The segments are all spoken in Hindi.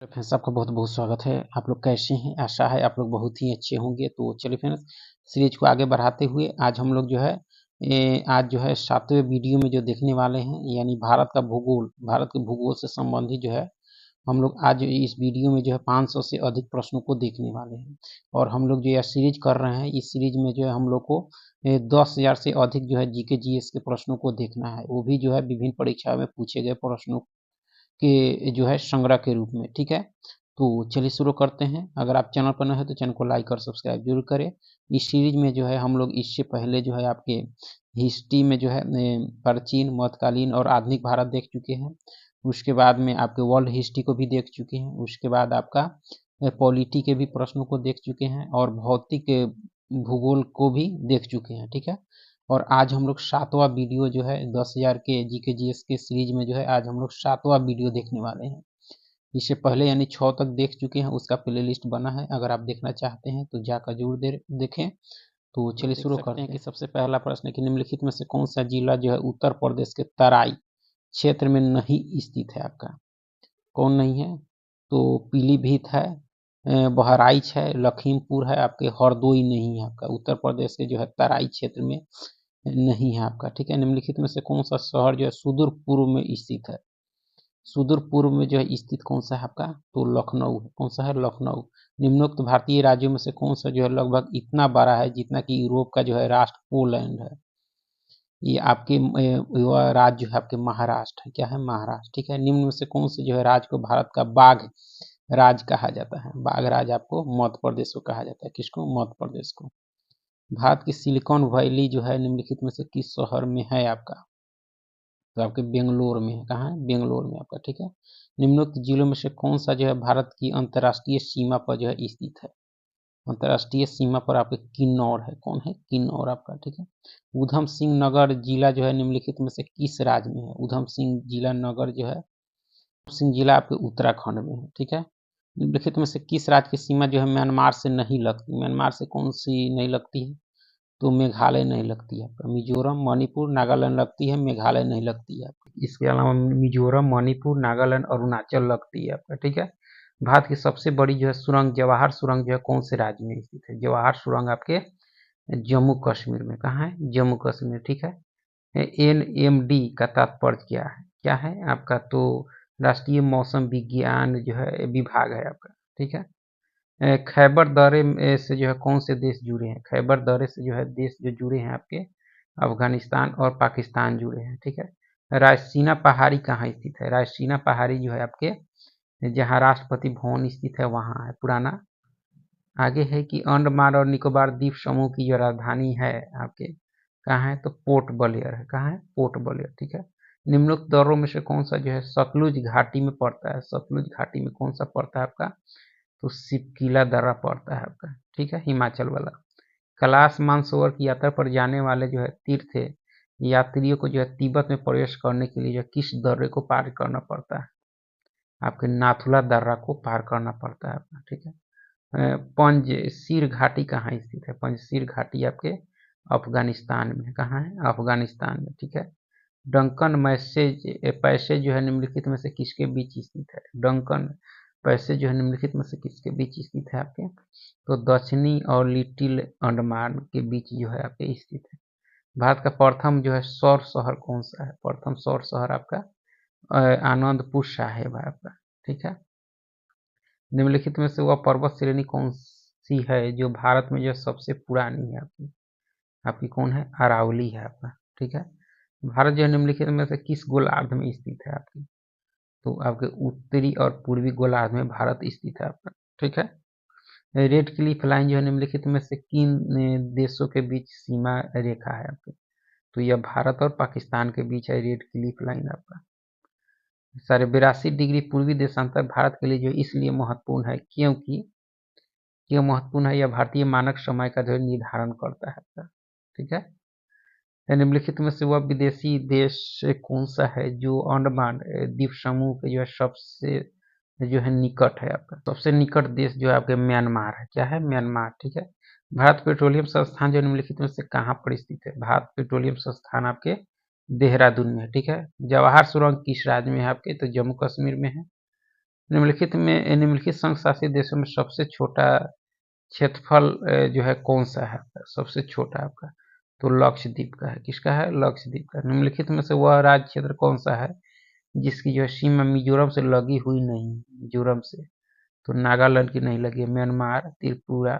फ्रेंड्स, आपका बहुत बहुत स्वागत है। आप लोग कैसे हैं? आशा है आप लोग बहुत ही अच्छे होंगे। तो चलिए फ्रेंड्स, सीरीज को आगे बढ़ाते हुए आज हम लोग जो है आज जो है 7वें वीडियो में जो देखने वाले हैं, यानी भारत का भूगोल, भारत के भूगोल से संबंधित जो है हम लोग आज इस वीडियो में जो है 500 से अधिक प्रश्नों को देखने वाले हैं। और हम लोग जो यह सीरीज कर रहे हैं, इस सीरीज में जो है हम लोग को 10,000 से अधिक जो है जीके जीएस के प्रश्नों को देखना है, वो भी जो है विभिन्न परीक्षाओं में पूछे गए प्रश्नों के जो है संग्रह के रूप में। ठीक है, तो चलिए शुरू करते हैं। अगर आप चैनल पर नए हैं तो चैनल को लाइक और सब्सक्राइब जरूर करें। इस सीरीज में जो है हम लोग इससे पहले जो है आपके हिस्ट्री में जो है प्राचीन, मध्यकालीन और आधुनिक भारत देख चुके हैं। उसके बाद में आपके वर्ल्ड हिस्ट्री को भी देख चुके हैं। उसके बाद आपका पॉलिटी के भी प्रश्नों को देख चुके हैं और भौतिक भूगोल को भी देख चुके हैं। ठीक है, और आज हम लोग 7वां वीडियो जो है 10,000 के जीके जीएस के सीरीज में जो है आज हम लोग 7वां वीडियो देखने वाले हैं। इससे पहले यानी 6 तक देख चुके हैं, उसका प्ले लिस्ट बना है। अगर आप देखना चाहते हैं तो जाकर जरूर देखें। तो चलिए शुरू करते हैं कि सबसे पहला प्रश्न है कि निम्नलिखित में से कौन सा जिला जो है उत्तर प्रदेश के तराई क्षेत्र में नहीं स्थित है? आपका कौन नहीं है? तो पीलीभीत है, बहराइच है, लखीमपुर है, आपके हरदोई नहीं है। आपका उत्तर प्रदेश के जो है तराई क्षेत्र में नहीं है आपका। ठीक है, निम्नलिखित में से कौन सा शहर जो है सुदूर पूर्व में स्थित है? सुदूर पूर्व में जो है स्थित कौन सा है आपका? तो लखनऊ है। कौन सा है? लखनऊ। निम्नोक्त भारतीय राज्यों में से कौन सा जो है लगभग इतना बड़ा है जितना कि यूरोप का जो है राष्ट्र पोलैंड है? ये आपके राज्य जो है आपके महाराष्ट्र है। क्या है? महाराष्ट्र। ठीक है, निम्न में से कौन से जो है राज्य को भारत का बाघ राज कहा जाता है? बाघ राज आपको मध्य प्रदेश को कहा जाता है। किसको? मध्य प्रदेश को। भारत की सिलिकॉन वैली जो है निम्नलिखित में से किस शहर में है आपका? तो आपके बेंगलोर में है। कहाँ है? बेंगलोर में आपका। ठीक है, निम्नोक्त जिलों में से कौन सा जो है भारत की अंतर्राष्ट्रीय सीमा पर जो है स्थित है? अंतर्राष्ट्रीय सीमा पर आपके किन्नौर है। कौन है? किन्नौर आपका। ठीक है, उधम सिंह नगर जिला जो है निम्नलिखित में से किस राज्य में है? उधम सिंह जिला नगर जो है सिंह जिला आपके उत्तराखंड में है। ठीक है, निम्नलिखित में से किस राज्य की सीमा जो है म्यांमार से नहीं लगती? म्यांमार से कौन सी नहीं लगती है? तो मेघालय नहीं लगती है आपका। मिजोरम, मणिपुर, नागालैंड लगती है, मेघालय नहीं लगती है आपकी। इसके अलावा मिजोरम, मणिपुर, नागालैंड, अरुणाचल लगती है आपका। ठीक है, भारत की सबसे बड़ी जो है सुरंग, जवाहर सुरंग जो है कौन से राज्य में स्थित है? जवाहर सुरंग आपके जम्मू कश्मीर में। कहाँ है? जम्मू कश्मीर। ठीक है, NMD का तात्पर्य क्या है? क्या है आपका? तो राष्ट्रीय मौसम विज्ञान जो है विभाग है आपका। ठीक है, खैबर दर्रे से जो है कौन से देश जुड़े हैं? खैबर दर्रे से जो है देश जो जुड़े हैं आपके अफगानिस्तान और पाकिस्तान जुड़े हैं। ठीक है, रायसीना पहाड़ी कहाँ स्थित है? रायसीना पहाड़ी जो है आपके जहाँ राष्ट्रपति भवन स्थित है वहाँ है, पुराना। आगे है कि अंडमान और निकोबार द्वीप समूह की जो राजधानी है आपके कहाँ है? तो पोर्ट ब्लेयर है। कहाँ है? Port Blair. ठीक है, निम्नलिखित दर्रों में से कौन सा जो है सतलुज घाटी में पड़ता है? सतलुज घाटी में कौन सा पड़ता है आपका? तो सिपकीला दर्रा पड़ता है आपका। ठीक है, हिमाचल वाला। कैलाश मानसरोवर की यात्रा पर जाने वाले जो है तीर्थ यात्रियों को जो है तिब्बत में प्रवेश करने के लिए जो किस दर्रे को पार करना पड़ता है? आपके नाथुला दर्रा को पार करना पड़ता है आपका। ठीक है, पंजशीर घाटी कहाँ स्थित है? पंजशीर घाटी आपके अफगानिस्तान में। कहाँ है? अफगानिस्तान में। ठीक है, डंकन पैसेज जो है निम्नलिखित में से किसके बीच स्थित है? डंकन पैसेज जो है निम्नलिखित में से किसके बीच स्थित है आपके? तो दक्षिणी और लिटिल अंडमान के बीच जो है आपके स्थित है। भारत का प्रथम जो है सौर शहर कौन सा है? प्रथम सौर शहर आपका आनंदपुर साहिब है आपका। ठीक है, निम्नलिखित में से वह पर्वत श्रेणी कौन सी है जो भारत में जो सबसे पुरानी है आपकी? आपकी कौन है? अरावली है आपका। ठीक है, भारत जो है निम्नलिखित में से किस गोलार्ध में स्थित है आपकी? तो आपके उत्तरी और पूर्वी गोलार्ध में भारत स्थित है आपका। ठीक है, रेड क्लिफ लाइन जो है निम्नलिखित में से किन देशों के बीच सीमा रेखा है आपके? तो यह भारत और पाकिस्तान के बीच है रेड क्लिफ लाइन आपका। 82.5 डिग्री पूर्वी देशांतर भारत के लिए जो इसलिए महत्वपूर्ण है क्योंकि क्यों महत्वपूर्ण है? यह भारतीय मानक समय का जो निर्धारण करता है आपका। ठीक है, निम्नलिखित में से वह विदेशी देश कौन सा है जो अंडमान द्वीप समूह के जो है सबसे जो है निकट है आपका? सबसे निकट देश जो है आपके म्यांमार है। क्या है? म्यांमार। ठीक है, भारत पेट्रोलियम संस्थान जो निम्नलिखित में से कहाँ पर स्थित है? भारत पेट्रोलियम संस्थान आपके देहरादून में है। ठीक है, जवाहर सुरंग किस राज्य में है आपके? तो जम्मू कश्मीर में है। निम्नलिखित संघ शासित देशों में सबसे छोटा क्षेत्रफल जो है कौन सा है आपका? सबसे छोटा आपका तो लक्षद्वीप का है। किसका है? लक्षद्वीप का। निम्नलिखित में से वह राज्य क्षेत्र कौन सा है जिसकी जो है सीमा मिजोरम से लगी हुई नहीं? मिजोरम से तो नागालैंड की नहीं लगी है, म्यांमार, त्रिपुरा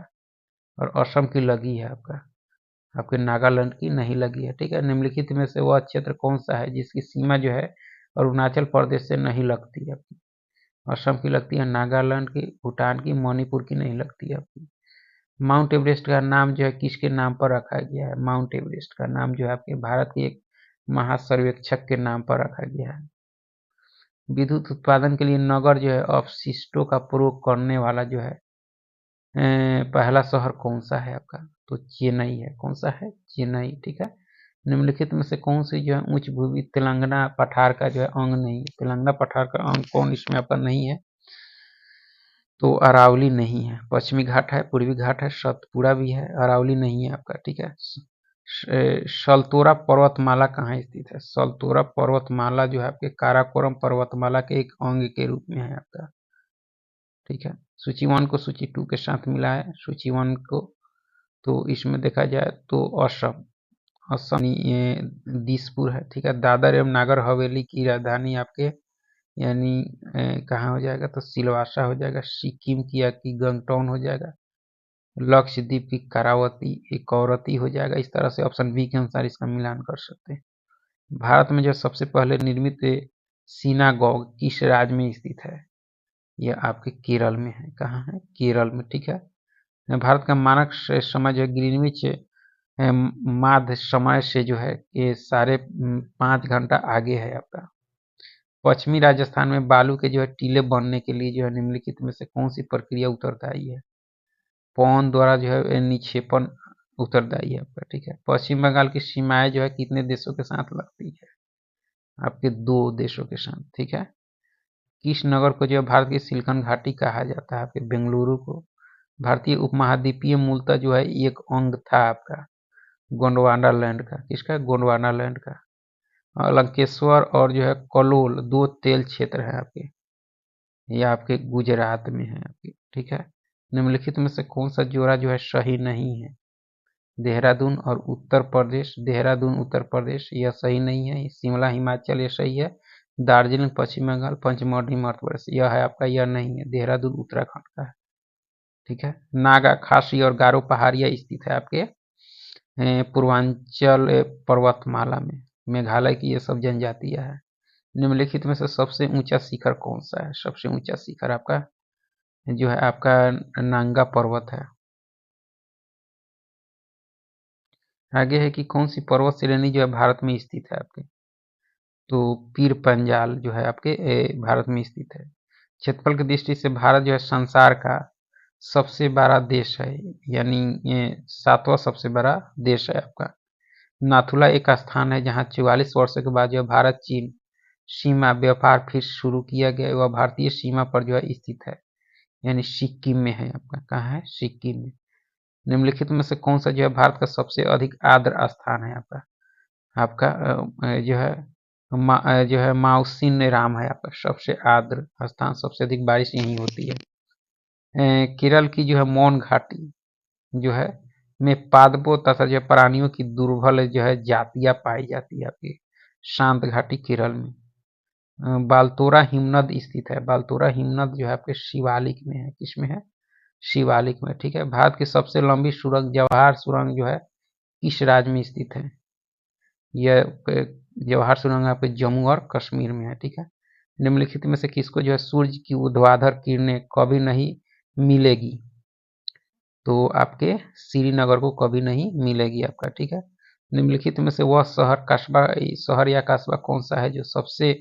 और असम की लगी है आपका, आपके नागालैंड की नहीं लगी है। ठीक है, निम्नलिखित में से वह क्षेत्र कौन सा है जिसकी सीमा जो है अरुणाचल प्रदेश से नहीं लगती है आपकी? असम की लगती है, नागालैंड की, भूटान की, मणिपुर की नहीं लगती है आपकी। माउंट एवरेस्ट का नाम जो है किसके नाम पर रखा गया है? माउंट एवरेस्ट का नाम जो है आपके भारत के एक महासर्वेक्षक के नाम पर रखा गया है। विद्युत उत्पादन के लिए नगर जो है अपशिष्टों का प्रयोग करने वाला जो है पहला शहर कौन सा है आपका? तो चेन्नई है। कौन सा है? चेन्नई। ठीक है, निम्नलिखित में से कौन सी जो है उच्च भूमि तेलंगाना पठार का जो है अंग नहीं? तेलंगाना पठार का अंग कौन इसमें आपका नहीं है? तो अरावली नहीं है। पश्चिमी घाट है, पूर्वी घाट है, सतपुड़ा भी है, अरावली नहीं है आपका। ठीक है, सल्तोरा पर्वतमाला कहाँ स्थित है? सल्तोरा पर्वतमाला जो है आपके काराकोरम पर्वतमाला के एक अंग के रूप में है आपका। ठीक है, सूची 1 को सूची 2 के साथ मिला है। सूची 1 को तो इसमें देखा जाए तो असम, असम ये दिसपुर है। ठीक है, दादर एवं नागर हवेली की राजधानी आपके यानी कहाँ हो जाएगा? तो सिलवासा हो जाएगा। सिक्किम की आपकी गंगटोन हो जाएगा। लक्षद्वीप की करावती कौरती हो जाएगा। इस तरह से ऑप्शन बी के अनुसार इसका मिलान कर सकते हैं। भारत में जो सबसे पहले निर्मित सिनागॉग किस राज्य में स्थित है? यह आपके केरल में है। कहाँ है? केरल में। ठीक है, भारत का मानक समय जो है ग्रीनविच माध्य समय से जो है ये 5.5 घंटा आगे है आपका। पश्चिमी राजस्थान में बालू के जो है टीले बनने के लिए जो है निम्नलिखित में से कौन सी प्रक्रिया उत्तरदायी है? पवन द्वारा जो है निक्षेपण उत्तरदायी है आपका। ठीक है, पश्चिम बंगाल की सीमाएं जो है कितने देशों के साथ लगती है? आपके 2 देशों के साथ। ठीक है, किस नगर को जो है भारत की सिलिकॉन घाटी कहा जाता है? आपके बेंगलुरु को। भारतीय उपमहाद्वीपीय मूलतः जो है एक अंग था आपका गोंडवाना लैंड का। किसका? गोंडवाना लैंड का। लंकेश्वर और जो है कलोल 2 तेल क्षेत्र है आपके, ये आपके गुजरात में है आपके। ठीक है, निम्नलिखित में से कौन सा जोड़ा जो है सही नहीं है? देहरादून और उत्तर प्रदेश, देहरादून उत्तर प्रदेश यह सही नहीं है। शिमला हिमाचल ये सही है। दार्जिलिंग पश्चिम बंगाल, पंचमढ़ी मध्य प्रदेश यह है आपका, यह नहीं है। देहरादून उत्तराखंड का है। ठीक है, नागा, खासी और गारो पहाड़ियाँ स्थित है आपके पूर्वांचल पर्वतमाला में। मेघालय की ये सब जनजातियां है। निम्नलिखित में से सबसे ऊंचा शिखर कौन सा है? सबसे ऊंचा शिखर आपका जो है आपका नांगा पर्वत है। आगे है कि कौन सी पर्वत श्रेणी जो है भारत में स्थित है आपके? तो पीर पंजाल जो है आपके भारत में स्थित है। क्षेत्रफल की दृष्टि से भारत जो है संसार का सबसे बड़ा देश है, यानी ये 7वां सबसे बड़ा देश है आपका। नाथुला एक स्थान है जहां 44 वर्षों के बाद जो भारत चीन सीमा व्यापार फिर शुरू किया गया। वह भारतीय सीमा पर जो है स्थित है, यानी सिक्किम में है आपका। कहाँ है? सिक्किम में। निम्नलिखित में से कौन सा जो है भारत का सबसे अधिक आर्द्र स्थान है आपका? आपका जो है जो है माउसिन राम है आपका सबसे आर्द्र स्थान, सबसे अधिक बारिश यहीं होती है। केरल की जो है मौन घाटी जो है में पादपों तथा जो प्राणियों की दुर्बल जो है जातियां पाई जाती है आपकी शांत घाटी केरल में। बालतोरा हिमनद स्थित है। बालतोरा हिमनद जो है आपके शिवालिक में है। किसमें है? शिवालिक में। ठीक है, भारत की सबसे लंबी सुरंग जवाहर सुरंग जो है किस राज्य में स्थित है? यह जवाहर सुरंग आपके जम्मू और कश्मीर में है। ठीक है, निम्नलिखित में से किसको जो है सूर्य की ऊर्ध्वाधर किरणें कभी नहीं मिलेगी? तो आपके श्रीनगर को कभी नहीं मिलेगी आपका। ठीक है, निम्नलिखित में से वह शहर या कस्बा कौन सा है जो सबसे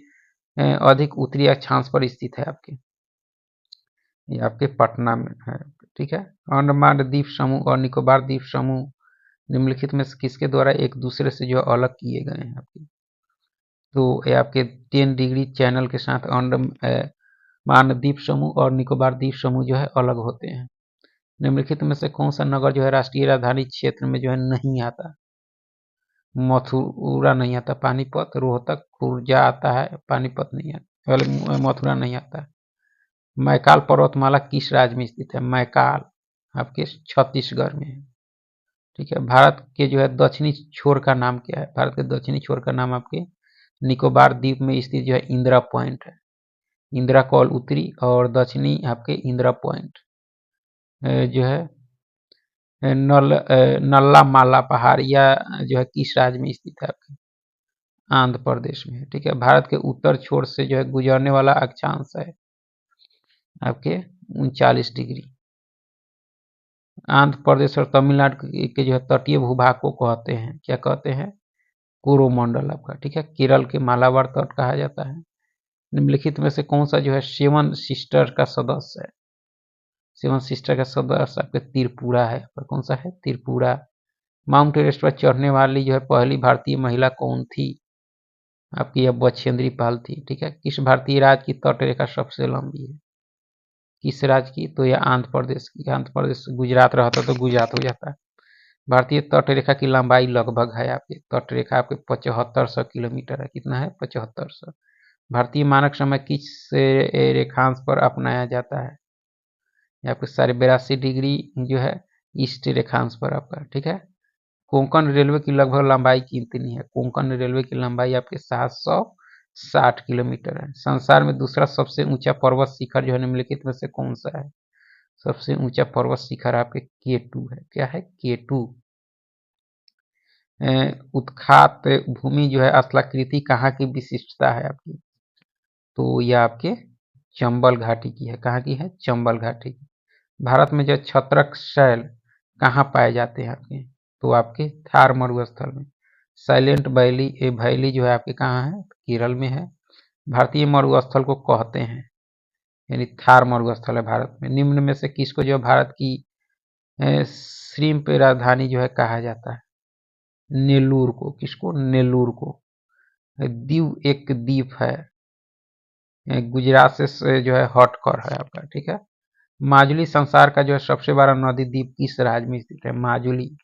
अधिक उत्तरी अक्षांश पर स्थित है आपके? ये आपके पटना में है। ठीक है, अंडमान द्वीप समूह और निकोबार द्वीप समूह निम्नलिखित में से किसके द्वारा एक दूसरे से जो अलग किए गए हैं आपके? तो ये आपके 10 डिग्री चैनल के साथ अंडमान द्वीप समूह और निकोबार द्वीप समूह जो है अलग होते हैं। निम्नलिखित में से कौन सा नगर जो है राष्ट्रीय राजधानी क्षेत्र में जो है नहीं आता? मथुरा नहीं आता, पानीपत, रोहतक, खुर्जा आता है, पानीपत नहीं आता, मथुरा नहीं आता। मैकाल पर्वतमाला किस राज्य में स्थित है? मैकाल आपके छत्तीसगढ़ में है। ठीक है। भारत के जो है दक्षिणी छोर का नाम क्या है? भारत के दक्षिणी छोर का नाम आपके निकोबार द्वीप में स्थित जो है इंदिरा पॉइंट है। इंदिरा कॉल उत्तरी और दक्षिणी आपके इंदिरा पॉइंट जो है नल्ला माला पहाड़ या जो है किस राज्य में स्थित है? आपके आंध्र प्रदेश में है। ठीक है। भारत के उत्तर छोर से जो है गुजरने वाला अक्षांश है आपके 39 डिग्री। आंध्र प्रदेश और तमिलनाडु के जो है तटीय भूभाग को कहते हैं, क्या कहते हैं? कोरोमंडल आपका। ठीक है। केरल के मालाबार तट कहा जाता है। निम्नलिखित में से कौन सा जो है सेवन सिस्टर का सदस्य है? सेवन सिस्टर का सदस्य आपके त्रिपुरा है। पर कौन सा है? त्रिपुरा। माउंट एवरेस्ट पर चढ़ने वाली जो है पहली भारतीय महिला कौन थी? आपकी यह बछेंद्री पाल थी। ठीक है। किस भारतीय राज्य की तट रेखा सबसे लंबी है? किस राज्य की? तो यह आंध्र प्रदेश की। आंध्र प्रदेश गुजरात रहता तो गुजरात हो जाता है। भारतीय तट रेखा की लंबाई लगभग है आपके तट रेखा आपके 7500 किलोमीटर है। कितना है? 7500। भारतीय मानक समय किस रेखांश पर अपनाया जाता है? आपके 82.5 डिग्री जो है ईस्ट रेखांश पर आपका। ठीक है। कोंकण रेलवे की लगभग लंबाई कितनी है? कोंकण रेलवे की लंबाई आपके 760 किलोमीटर है। संसार में दूसरा सबसे ऊंचा पर्वत शिखर जो है निम्नलिखित में से कौन सा है? सबसे ऊंचा पर्वत शिखर आपके K2 है। क्या है? K2। उत्खात भूमि जो है स्थलाकृति कहाँ की विशिष्टता है आपकी? तो यह आपके चंबल घाटी की है। कहाँ की है? चंबल घाटी की। भारत में जो छत्रक शैल कहाँ पाए जाते हैं आपके? तो आपके थार मरुस्थल में। साइलेंट वैली वैली जो है आपके कहाँ है? केरल में है। भारतीय मरुस्थल को कहते हैं यानी थार मरुस्थल है भारत में। निम्न में से किसको जो भारत की श्रिम्प राजधानी जो है कहा जाता है? नेल्लूर को। किसको? नेल्लूर को। दीव एक द्वीप है गुजरात से जो है हटकर है आपका। ठीक है। माजुली संसार का जो है सबसे बड़ा नदी द्वीप किस राज्य में स्थित है? माजुली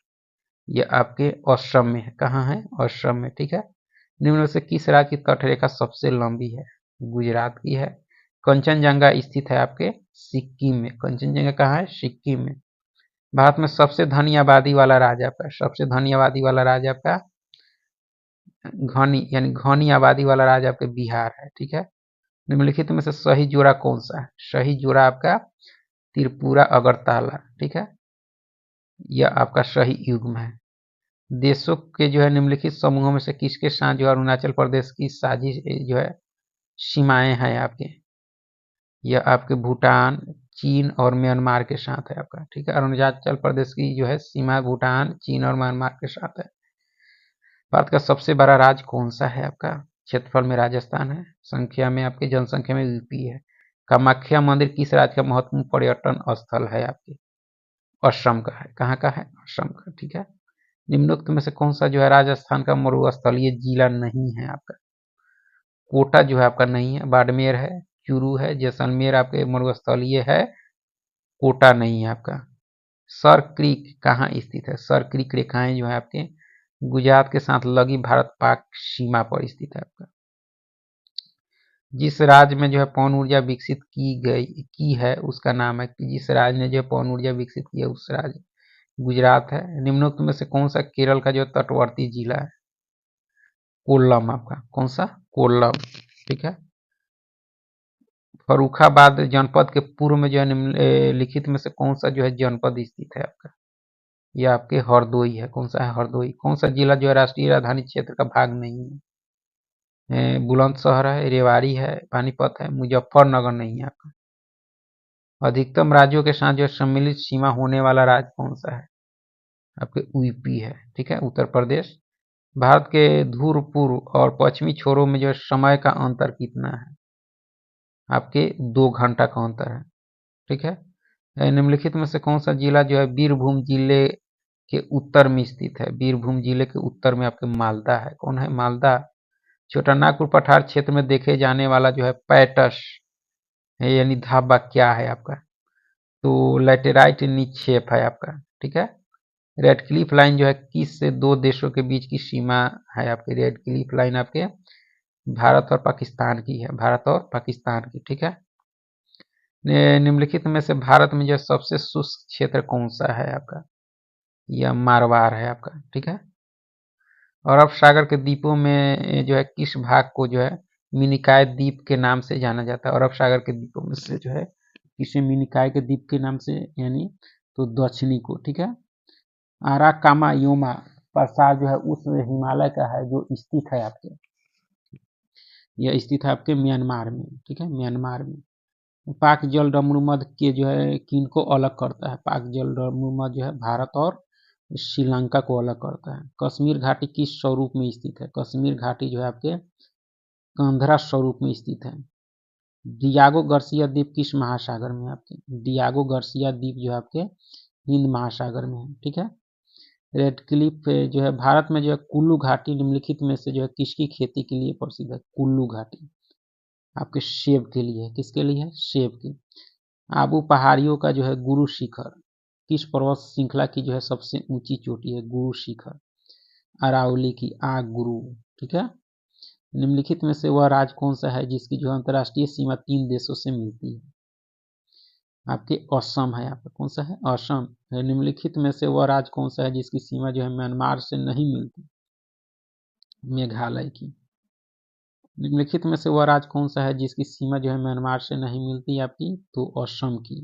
ये आपके असम में है। कहाँ है? असम में। ठीक है। निम्न में से किस राज्य की तटरेखा सबसे लंबी है? गुजरात की है। कंचनजंगा स्थित है आपके सिक्किम में। कंचनजंगा कहाँ है? सिक्किम में। भारत में सबसे धनी आबादी वाला राज्य आपका, सबसे धनी आबादी वाला राज्य आपका घनी यानी घनी आबादी वाला राज्य आपके बिहार है। ठीक है। निम्नलिखित में से सही जोड़ा कौन सा है? सही जोड़ा आपका त्रिपुरा अगरतला। ठीक है। यह आपका सही युग्म है। देशों के जो है निम्नलिखित समूहों में से किसके साथ जो है अरुणाचल प्रदेश की साझी जो है सीमाएं हैं आपके? यह आपके भूटान, चीन और म्यांमार के साथ है आपका। ठीक है। अरुणाचल प्रदेश की जो है सीमा भूटान, चीन और म्यांमार के साथ है। भारत का सबसे बड़ा राज्य कौन सा है आपका? क्षेत्रफल में राजस्थान है। संख्या में आपकी जनसंख्या में यूपी है। कामाख्या मंदिर किस राज्य का महत्वपूर्ण पर्यटन स्थल है आपके? असम का है। कहाँ का है? असम का। ठीक है। निम्नोक्त में से कौन सा जो है राजस्थान का मरुस्थलीय जिला नहीं है आपका? कोटा जो है आपका नहीं है। बाड़मेर है, चूरू है, जैसलमेर आपके मरुस्थलीय है, कोटा नहीं है आपका। सर क्रीक कहाँ स्थित है? सर क्रीक रेखाएं जो है आपके गुजरात के साथ लगी भारत पाक सीमा पर स्थित है आपका। जिस राज्य में जो है पवन ऊर्जा विकसित की है उसका नाम है, जिस राज्य ने जो है पवन ऊर्जा विकसित की है उस राज्य गुजरात है। निम्नोक्त में से कौन सा केरल का जो तटवर्ती जिला है? कोल्लम आपका। कौन सा? कोल्लम। ठीक है। फर्रुखाबाद जनपद के पूर्व में जो है निम्नलिखित में से कौन सा जो है जनपद स्थित है आपका? यह आपके हरदोई है। कौन सा है? हरदोई। कौन सा जिला जो है राष्ट्रीय राजधानी क्षेत्र का भाग नहीं है? बुलंदशहर है, रेवाड़ी है, पानीपत है, मुजफ्फरनगर नहीं है आपका। अधिकतम राज्यों के साथ जो सम्मिलित सीमा होने वाला राज्य कौन सा है? आपके यूपी है। ठीक है। उत्तर प्रदेश। भारत के ध्रुव पूर्व और पश्चिमी छोरों में जो समय का अंतर कितना है? आपके 2 घंटा का अंतर है। ठीक है। निम्नलिखित में से कौन सा जिला जो है बीरभूम जिले के उत्तर में स्थित है? बीरभूम जिले के उत्तर में आपके मालदा है। कौन है? मालदा। छोटा नागपुर पठार क्षेत्र में देखे जाने वाला जो है पैटस है यानी धाबा क्या है आपका? तो लैटेराइट निक्षेप है आपका। ठीक है। रेड क्लिफ लाइन जो है किस से 2 देशों के बीच की सीमा है आपकी? रेड क्लिफ लाइन आपके भारत और पाकिस्तान की है। भारत और पाकिस्तान की। ठीक है। निम्नलिखित में से भारत में जो सबसे शुष्क क्षेत्र कौन सा है आपका? यह मारवाड़ है आपका, ठीक है। अरब सागर के द्वीपों में जो है किस भाग को जो है मिनिकॉय द्वीप के नाम से जाना जाता है? अरब सागर के द्वीपों में से जो है किसे मिनिकॉय के द्वीप के नाम से, यानी तो दक्षिणी को, ठीक है। आराकामायोमा प्रसाद जो है उस हिमालय का है जो स्थित है आपके, यह स्थित है आपके म्यांमार में, ठीक है, म्यांमार में। पाक जल डमरूमध्य के जो है किनको अलग करता है? पाक जल डमरूमध्य जो है भारत और श्रीलंका को अलग करता है। कश्मीर घाटी किस स्वरूप में स्थित है? कश्मीर घाटी जो है आपके कंधरा स्वरूप में स्थित है। डियागो गार्सिया द्वीप किस महासागर में है आपके? डियागो गार्सिया द्वीप जो है आपके हिंद महासागर में है, ठीक है। रेड क्लिफ जो है भारत में जो है कुल्लू घाटी निम्नलिखित में से जो है किसकी खेती के लिए प्रसिद्ध है? कुल्लू घाटी आपके सेब के लिए है। किसके लिए है? सेब की। आबू पहाड़ियों का जो है गुरु शिखर किस पर्वत श्रृंखला की जो है सबसे ऊंची चोटी है? गुरु शिखर अरावली की आग गुरु, ठीक है। निम्नलिखित में से वह राज्य कौन सा है जिसकी जो अंतर्राष्ट्रीय सीमा 3 देशों से मिलती है? आपके असम है। आपका कौन सा है? असम। निम्नलिखित में से वह राज्य कौन सा है जिसकी सीमा जो है म्यांमार से नहीं मिलती? मेघालय की। निम्नलिखित में से वह राज्य कौन सा है जिसकी सीमा जो है म्यांमार से नहीं मिलती आपकी? तो असम की।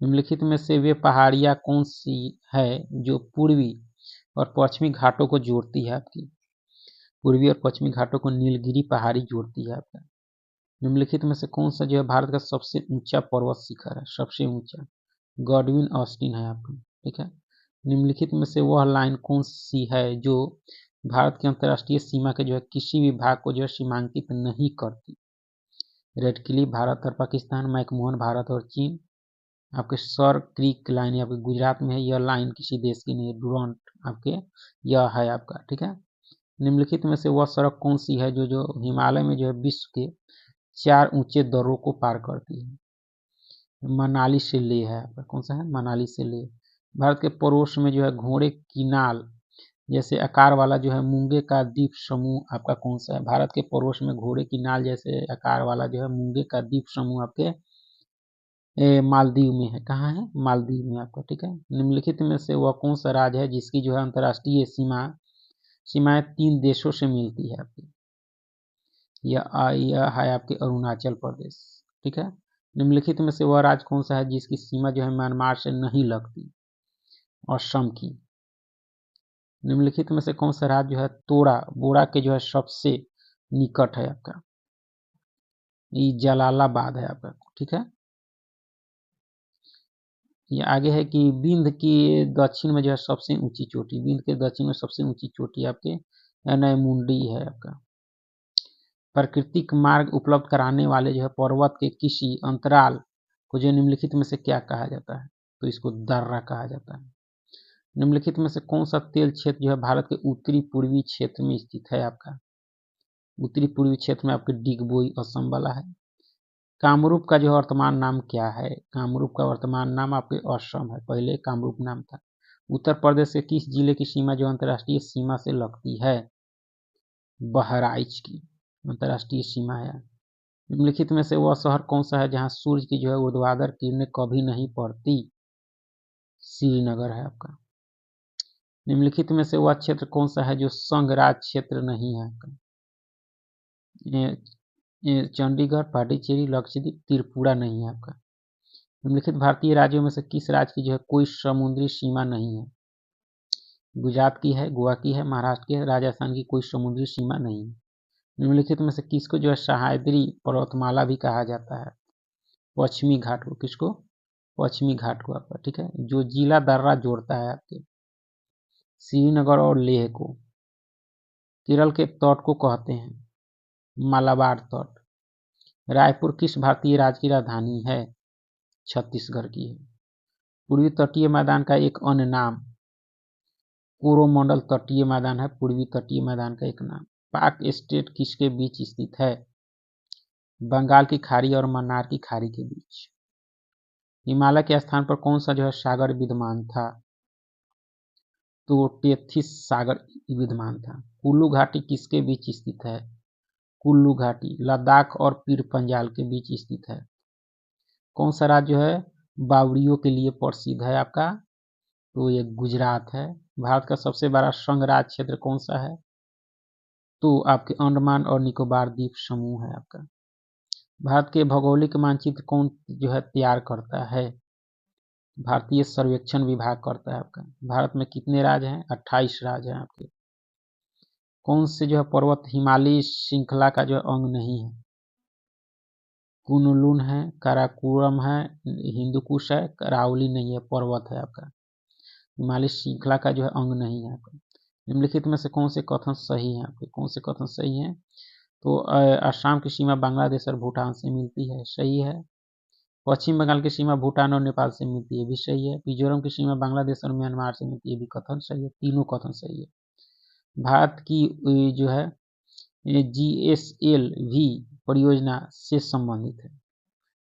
निम्नलिखित में से वे पहाड़ियाँ कौन सी है जो पूर्वी और पश्चिमी घाटों को जोड़ती है आपकी? पूर्वी और पश्चिमी घाटों को नीलगिरी पहाड़ी जोड़ती है आपका। निम्नलिखित में से कौन सा जो है भारत का सबसे ऊंचा पर्वत शिखर है? सबसे ऊंचा गॉडविन ऑस्टिन है आपका, ठीक है। निम्नलिखित में से वह लाइन कौन सी है जो भारत की अंतर्राष्ट्रीय सीमा के जो है किसी भी भाग को जो है सीमांकित नहीं करती? रेड क्लिफ भारत और पाकिस्तान, मैकमोहन भारत और चीन, आपके सर क्रीक लाइन आपके गुजरात में है। यह लाइन किसी देश की नहीं है, डुरॉन्ट आपके यह है आपका, ठीक है। निम्नलिखित में से वह सड़क कौन सी है जो जो हिमालय में जो है विश्व के 4 ऊंचे दर्रों को पार करती है? मनाली से लेह है आपका, कौन सा है? मनाली से लेह। भारत के पड़ोस में जो है घोड़े की नाल जैसे आकार वाला जो है मूंगे का द्वीप समूह आपका कौन सा है? भारत के पड़ोस में घोड़े की नाल जैसे आकार वाला जो है मूंगे का द्वीप समूह आपके मालदीव में है। कहाँ है? मालदीव में आपका, ठीक है। निम्नलिखित में से वह कौन सा राज्य है जिसकी जो है अंतर्राष्ट्रीय सीमाएं 3 देशों से मिलती है आपकी? यह है आपके अरुणाचल प्रदेश, ठीक है। निम्नलिखित में से वह राज्य कौन सा है जिसकी सीमा जो है म्यांमार से नहीं लगती? असम की। निम्नलिखित में से कौन सा राज्य जो है तोड़ा बोरा के जो है सबसे निकट है आपका? ये जलालाबाद है आपका, ठीक है। ये आगे है कि विंध्य की दक्षिण में जो है सबसे ऊंची चोटी, विंध्य के दक्षिण में सबसे ऊंची चोटी आपके नैमुंडी है आपका। प्राकृतिक मार्ग उपलब्ध कराने वाले जो है पर्वत के किसी अंतराल को जो निम्नलिखित में से क्या कहा जाता है? तो इसको दर्रा कहा जाता है। निम्नलिखित में से कौन सा तेल क्षेत्र जो है भारत के उत्तरी पूर्वी क्षेत्र में स्थित है आपका? उत्तरी पूर्वी क्षेत्र में आपके डिगबोई असम वाला है। कामरूप का जो वर्तमान नाम क्या है? कामरूप का वर्तमान नाम आपके असम है, पहले कामरूप नाम था। उत्तर प्रदेश के किस जिले की सीमा जो अंतर्राष्ट्रीय सीमा से लगती है? बहराइच की अंतर्राष्ट्रीय सीमा है। निम्नलिखित में से वह शहर कौन सा है जहां सूर्य की जो है ऊर्ध्वाधर किरणें कभी नहीं पड़ती? श्रीनगर है आपका। निम्नलिखित में से वह क्षेत्र कौन सा है जो संघ राज्य क्षेत्र नहीं है आपका? चंडीगढ़, पांडिचेरी, लक्षद्वीप, त्रिपुरा नहीं है आपका। निम्नलिखित भारतीय राज्यों में से किस राज्य की जो है कोई समुद्री सीमा नहीं है? गुजरात की है, गोवा की है, महाराष्ट्र की है, राजस्थान की कोई समुद्री सीमा नहीं है। निम्नलिखित में से किसको जो है सह्याद्री पर्वतमाला भी कहा जाता है? पश्चिमी घाट को। किसको? पश्चिमी घाट को आपका, ठीक है। जो जिला दर्रा जोड़ता है आपके श्रीनगर और लेह को। केरल के तट को कहते हैं मालाबार तट। रायपुर किस भारतीय राज्य की राजधानी है? छत्तीसगढ़ की है। पूर्वी तटीय मैदान का एक अन्य नाम कोरोमंडल तटीय मैदान है, पूर्वी तटीय मैदान का एक नाम। पाक स्टेट किसके बीच स्थित है? बंगाल की खाड़ी और मन्नार की खाड़ी के बीच। हिमालय के स्थान पर कौन सा जो है सागर विद्यमान था? तो टेथिस सागर विद्यमान था। कुल्लू घाटी किसके बीच स्थित है? कुल्लू घाटी लद्दाख और पीर पंजाल के बीच स्थित है। कौन सा राज्य जो है बावड़ियों के लिए प्रसिद्ध है आपका? तो ये गुजरात है। भारत का सबसे बड़ा संघराज्य क्षेत्र कौन सा है? तो आपके अंडमान और निकोबार द्वीप समूह है आपका। भारत के भौगोलिक मानचित्र कौन जो है तैयार करता है? भारतीय सर्वेक्षण विभाग करता है आपका। भारत में कितने राज्य हैं? 28 राज्य हैं आपके। कौन से जो है पर्वत हिमालय श्रृंखला का जो अंग नहीं है? कुनलुन है, काराकोरम है, हिंदुकुश है, करावली नहीं है, पर्वत है आपका। हिमालय श्रृंखला का जो है अंग नहीं है आपका। निम्नलिखित में से कौन से कथन सही हैं आपके? कौन से कथन सही हैं? तो असम की सीमा बांग्लादेश और भूटान से मिलती है, सही है। पश्चिम बंगाल की सीमा भूटान और नेपाल से मिलती है, भी सही है। मिजोरम की सीमा बांग्लादेश और म्यांमार से मिलती है, भी कथन सही है। तीनों कथन सही है। भारत की जो है GSLV परियोजना से संबंधित है।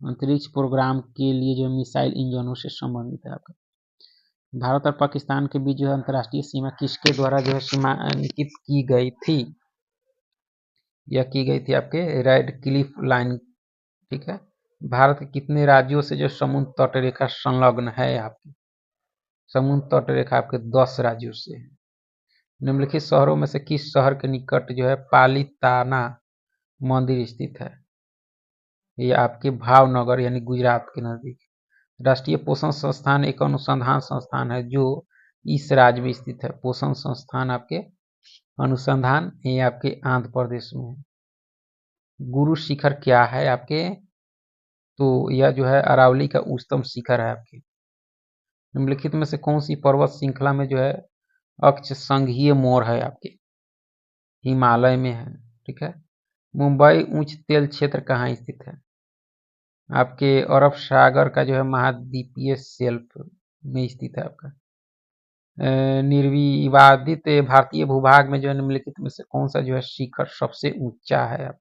अंतरिक्ष प्रोग्राम के लिए जो मिसाइल इंजनों से संबंधित है आपका। भारत और पाकिस्तान के बीच जो है अंतर्राष्ट्रीय सीमा किसके द्वारा जो है सीमांकित की गई थी? यह की गई थी आपके रेड क्लिफ लाइन, ठीक है। भारत के कितने राज्यों से जो समुद्र तट रेखा संलग्न है आपकी? समुद्र तट रेखा आपके 10 राज्यों से है। निम्नलिखित शहरों में से किस शहर के निकट जो है पालीताना मंदिर स्थित है? ये आपके भावनगर यानी गुजरात के नजदीक। राष्ट्रीय पोषण संस्थान एक अनुसंधान संस्थान है जो इस राज्य में स्थित है। पोषण संस्थान आपके अनुसंधान ये आपके आंध्र प्रदेश में है। गुरु शिखर क्या है आपके? तो यह जो है अरावली का उच्चतम शिखर है आपके। निम्नलिखित में से कौन सी पर्वत श्रृंखला में जो है अक्ष संघीय मोड़ है आपके? हिमालय में है, ठीक है। मुंबई उच्च तेल क्षेत्र कहाँ स्थित है? आपके अरब सागर का जो है महाद्वीपीय शेल्फ में स्थित है आपका। निर्विवादित भारतीय भूभाग में जो है निम्नलिखित में से कौन सा जो है शिखर सबसे ऊंचा है?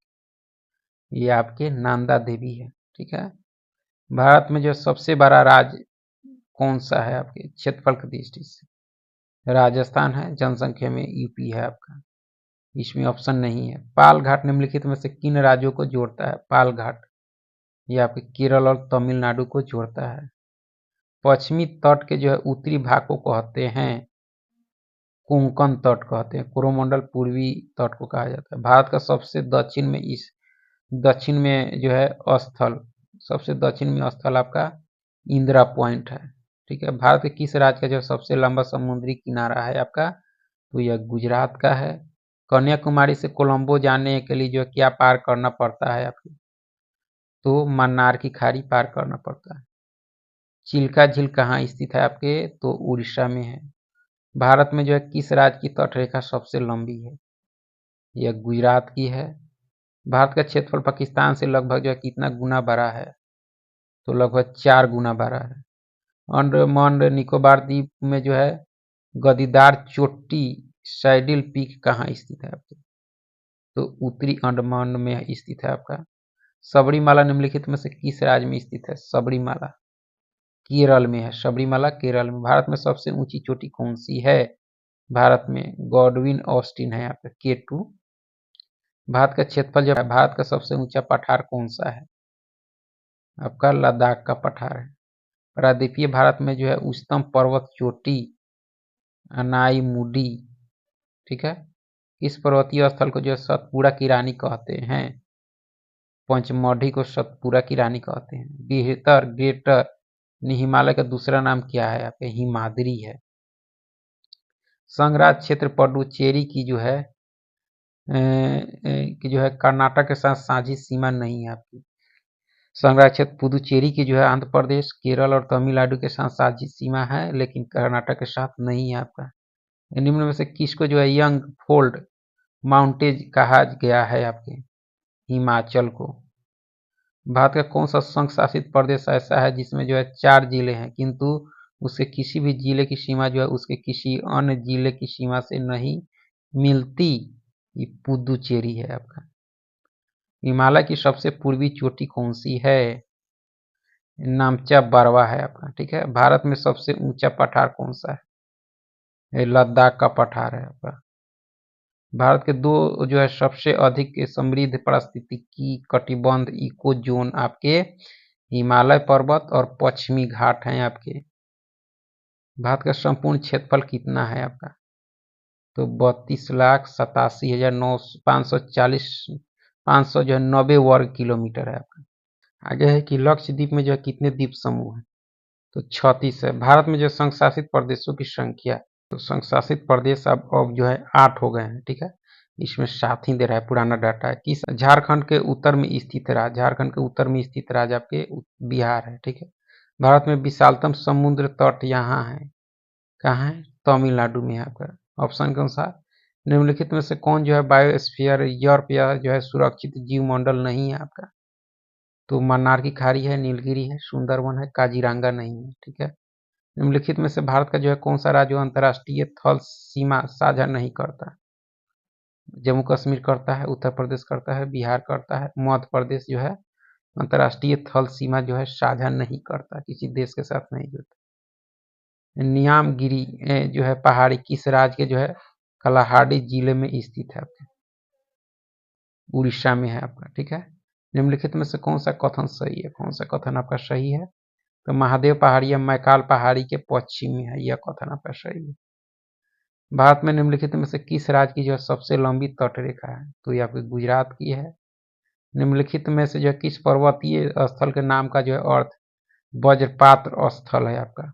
ये आपके नंदा देवी है, ठीक है। भारत में जो सबसे बड़ा राज्य कौन सा है आपके क्षेत्रफल की दृष्टि से? राजस्थान है। जनसंख्या में यूपी है आपका, इसमें ऑप्शन नहीं है। पाल घाट निम्नलिखित में से किन राज्यों को जोड़ता है? पाल घाट ये आपके केरल और तमिलनाडु को जोड़ता है। पश्चिमी तट के जो है उत्तरी भाग को कहते हैं कोंकण तट कहते हैं। कोरोमंडल पूर्वी तट को कहा जाता है। भारत का सबसे दक्षिण में जो है स्थल, सबसे दक्षिण में स्थल आपका इंदिरा पॉइंट है, ठीक है। भारत के किस राज्य का जो सबसे लंबा समुद्री किनारा है आपका? तो यह गुजरात का है। कन्याकुमारी से कोलंबो जाने के लिए जो क्या पार करना पड़ता है आपको? तो मन्नार की खाड़ी पार करना पड़ता है। चिल्का झील कहाँ स्थित है आपके? तो उड़ीसा में है। भारत में जो है किस राज्य की तटरेखा सबसे लंबी है? यह गुजरात की है। भारत का क्षेत्रफल पाकिस्तान से लगभग जो है कितना गुना बड़ा है? तो लगभग 4 गुना बड़ा है। अंडमान निकोबार द्वीप में जो है गदीदार चोटी सैडिल पीक कहाँ स्थित है आपके? तो उत्तरी अंडमान में स्थित है आपका। सबरीमाला निम्नलिखित में से किस राज्य में स्थित है? सबरीमाला केरल में है। सबरीमाला केरल में। भारत में सबसे ऊंची चोटी कौन सी है? भारत में गॉडविन ऑस्टिन है आपका K2। भारत का क्षेत्रफल जो है, भारत का सबसे ऊंचा पठार कौन सा है? आपका लद्दाख का पठार है। प्रायद्वीपीय भारत में जो है उच्चतम पर्वत चोटी अनाईमुडी, ठीक है। इस पर्वतीय स्थल को जो है सतपुड़ा की रानी कहते हैं। पंचमढ़ी को सतपुड़ा की रानी कहते हैं। बेहतर ग्रेटर हिमालय का दूसरा नाम क्या है? आपके हिमाद्री है। संघराज क्षेत्र पुडुचेरी की जो है कर्नाटक के साथ साझी सीमा नहीं है आपकी। संघराज क्षेत्र पुदुचेरी की जो है आंध्र प्रदेश, केरल और तमिलनाडु के साथ साझी सीमा है, लेकिन कर्नाटक के साथ नहीं है आपका। निम्न में से किसको जो है यंग फोल्ड माउंटेज कहा गया है? आपके हिमाचल को। भारत का कौन सा संघ शासित प्रदेश ऐसा है जिसमें जो है 4 जिले हैं, किंतु उसके किसी भी जिले की सीमा जो है उसके किसी अन्य जिले की सीमा से नहीं मिलती? ये पुदुचेरी है आपका। हिमालय की सबसे पूर्वी चोटी कौन सी है? नामचा बरवा है आपका, ठीक है। भारत में सबसे ऊंचा पठार कौन सा है? ये लद्दाख का पठार है आपका। भारत के 2 जो है सबसे अधिक समृद्ध पारिस्थितिकी कटिबंध इको जोन आपके हिमालय पर्वत और पश्चिमी घाट हैं आपके। भारत का संपूर्ण क्षेत्रफल कितना है आपका? तो 32,87,540 वर्ग किलोमीटर है आपका। आगे है कि लक्षद्वीप में जो है कितने द्वीप समूह हैं? तो 36 है। भारत में जो संघ शासित प्रदेशों की संख्या, तो संघ शासित प्रदेश अब जो है 8 हो गए हैं, ठीक है। इसमें 7 ही दे रहा है, पुराना डाटा है। किस झारखंड के उत्तर में स्थित राज्य, झारखंड के उत्तर में स्थित राज्य आपके बिहार है, ठीक है। भारत में विशालतम समुद्र तट यहाँ है, कहाँ है? तमिलनाडु में है आपका। ऑप्शन के अनुसार निम्नलिखित में से कौन जो है बायोस्फीयर रिजर्व या जो है सुरक्षित जीव मंडल नहीं है आपका? तो मन्नार की खाड़ी है, नीलगिरी है, सुंदरवन है, काजीरंगा नहीं है, ठीक है। निम्नलिखित में से भारत का जो है कौन सा राज्य अंतर्राष्ट्रीय थल सीमा साझा नहीं करता? जम्मू कश्मीर करता है, उत्तर प्रदेश करता है, बिहार करता है, मध्य प्रदेश जो है अंतर्राष्ट्रीय थल सीमा जो है साझा नहीं करता, किसी देश के साथ नहीं जुड़ता। नियामगिरी जो है पहाड़ी किस राज्य के जो है कलाहांडी जिले में स्थित है आपके? उड़ीसा में है आपका, ठीक है। निम्नलिखित में से कौन सा कथन सही है? कौन सा कथन आपका सही है? तो महादेव पहाड़ी या मैकाल पहाड़ी के पश्चिम में है, यह कथन आपका सही है। भारत में निम्नलिखित में से किस राज्य की जो है सबसे लंबी तटरेखा है? तो ये आपके गुजरात की है। निम्नलिखित में से जो है किस पर्वतीय स्थल के नाम का जो है अर्थ वज्रपात स्थल है आपका?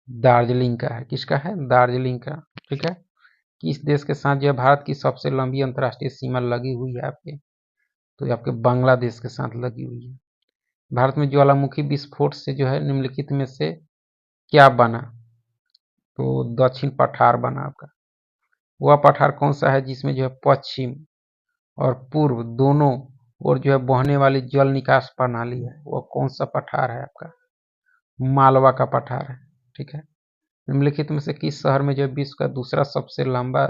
दार्जिलिंग का है। किसका है? दार्जिलिंग का, ठीक है। किस देश के साथ जो है भारत की सबसे लंबी अंतर्राष्ट्रीय सीमा लगी हुई है आपके? तो ये आपके बांग्लादेश के साथ लगी हुई है। भारत में ज्वालामुखी विस्फोट से जो है निम्नलिखित में से क्या बना? तो दक्षिण पठार बना आपका। वह पठार कौन सा है जिसमें जो है पश्चिम और पूर्व दोनों ओर जो है बहने वाली जल निकास प्रणाली है? वह कौन सा पठार है आपका? मालवा का पठार है, ठीक है। निम्नलिखित में से किस शहर में जो है विश्व का दूसरा सबसे लंबा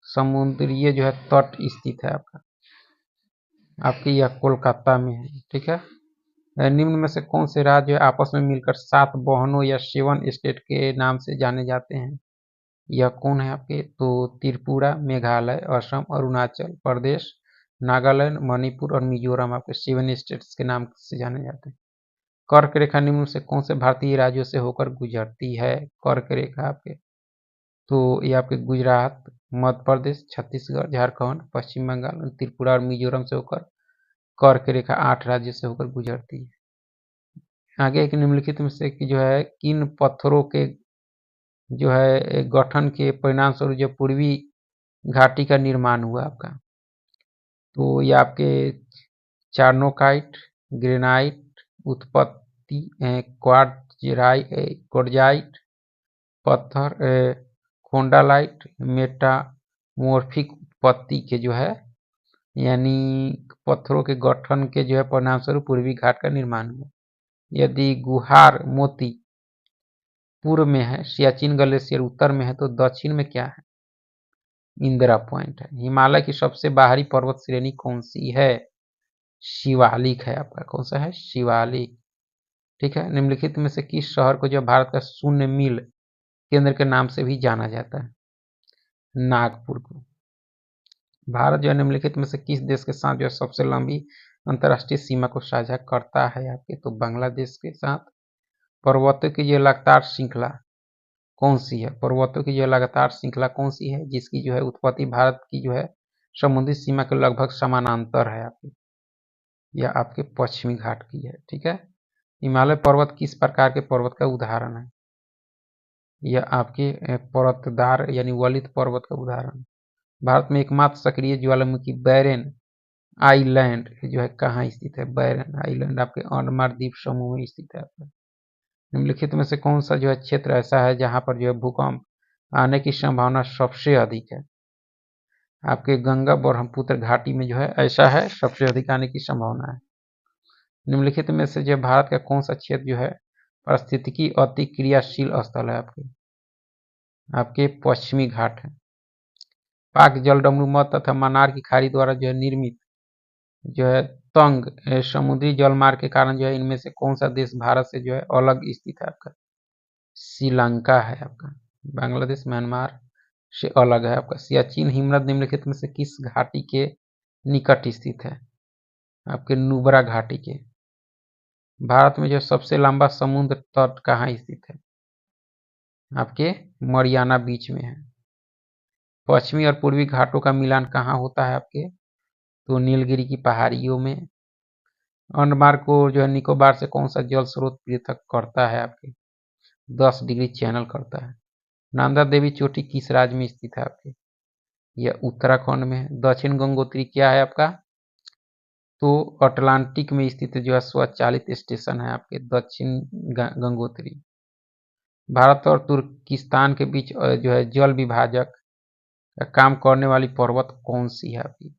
समुद्रीय जो है तट स्थित है आपका? आपकी यह कोलकाता में है, ठीक है। निम्न में से कौन से राज्य आपस में मिलकर 7 बहनों या 7 स्टेट के नाम से जाने जाते हैं? यह कौन है आपके? तो त्रिपुरा, मेघालय, असम, अरुणाचल प्रदेश, नागालैंड, मणिपुर और मिजोरम आपके 7 स्टेट्स के नाम से जाने जाते हैं। कर्क रेखा निम्न से कौन से भारतीय राज्यों से होकर गुजरती है? कर्क रेखा आपके, तो ये आपके गुजरात, मध्य प्रदेश, छत्तीसगढ़, झारखंड, पश्चिम बंगाल, त्रिपुरा और मिजोरम से होकर कर्क रेखा 8 राज्यों से होकर गुजरती है। आगे एक निम्नलिखित में से कि जो है किन पत्थरों के जो है गठन के परिणाम स्वरूप जो पूर्वी घाटी का निर्माण हुआ आपका? तो ये आपके चार्नोकाइट, ग्रेनाइट उत्पत्ति, क्वार्टजाइट पत्थर, खोंडालाइट मेटामोर्फिक उत्पत्ति के जो है यानी पत्थरों के गठन के जो है परिणाम स्वरूप पूर्वी घाट का निर्माण हुआ। यदि गुहार मोती पूर्व में है, सियाचिन ग्लेशियर उत्तर में है, तो दक्षिण में क्या है? इंदिरा पॉइंट है। हिमालय की सबसे बाहरी पर्वत श्रेणी कौन सी है? शिवालिक है आपका। कौन सा है? शिवालिक, ठीक है। निम्नलिखित में से किस शहर को जो भारत का शून्य मील केंद्र के नाम से भी जाना जाता है? नागपुर को। भारत जो है निम्नलिखित में से किस देश के साथ जो है सबसे लंबी अंतर्राष्ट्रीय सीमा को साझा करता है आपके? तो बांग्लादेश के साथ। पर्वतों की जो लगातार श्रृंखला कौन सी है? पर्वतों की जो लगातार श्रृंखला कौन सी है जिसकी जो है उत्पत्ति भारत की जो है समुद्री सीमा के लगभग समानांतर है आपकी? यह आपके पश्चिमी घाट की है, ठीक है। हिमालय पर्वत किस प्रकार के पर्वत का उदाहरण है? यह आपके पर्वतदार यानी वलित पर्वत का उदाहरण। भारत में एकमात्र सक्रिय ज्वालामुखी बैरन आइलैंड जो है कहाँ स्थित है? बैरन आइलैंड आपके अंडमान द्वीप समूह में स्थित है आपका। निम्नलिखित में से कौन सा जो है क्षेत्र ऐसा है जहां पर जो है भूकंप आने की संभावना सबसे अधिक है? आपके गंगा ब्रह्मपुत्र घाटी में जो है ऐसा है, सबसे अधिक आने की संभावना है। निम्नलिखित में से जो भारत का कौन सा क्षेत्र जो है पारिस्थितिकी अति क्रियाशील स्थल है आपके पश्चिमी घाट है। पाक जलडमरू मठ तथा मन्नार की खाड़ी द्वारा जो है निर्मित जो है तंग समुद्री जलमार्ग के कारण जो है इनमें से कौन सा देश भारत से जो है अलग स्थित है आपका? श्रीलंका है आपका। बांग्लादेश म्यांमार से अलग है आपका। सियाचिन हिमनद निम्नलिखित में से किस घाटी के निकट स्थित है? आपके नुब्रा घाटी के। भारत में जो सबसे लंबा समुद्र तट कहाँ स्थित है? आपके मरियाना बीच में है। पश्चिमी और पूर्वी घाटों का मिलान कहाँ होता है आपके? तो नीलगिरी की पहाड़ियों में। अंडमान को जो है निकोबार से कौन सा जल स्रोत पृथक करता है आपके? 10 डिग्री चैनल करता है। नंदा देवी चोटी किस राज्य में स्थित है आपके? यह उत्तराखंड में है। दक्षिण गंगोत्री क्या है आपका? तो अटलांटिक में स्थित जो है स्वचालित स्टेशन है आपके दक्षिण गंगोत्री। भारत और तुर्किस्तान के बीच जो है जल विभाजक का काम करने वाली पर्वत कौन सी है आपकी?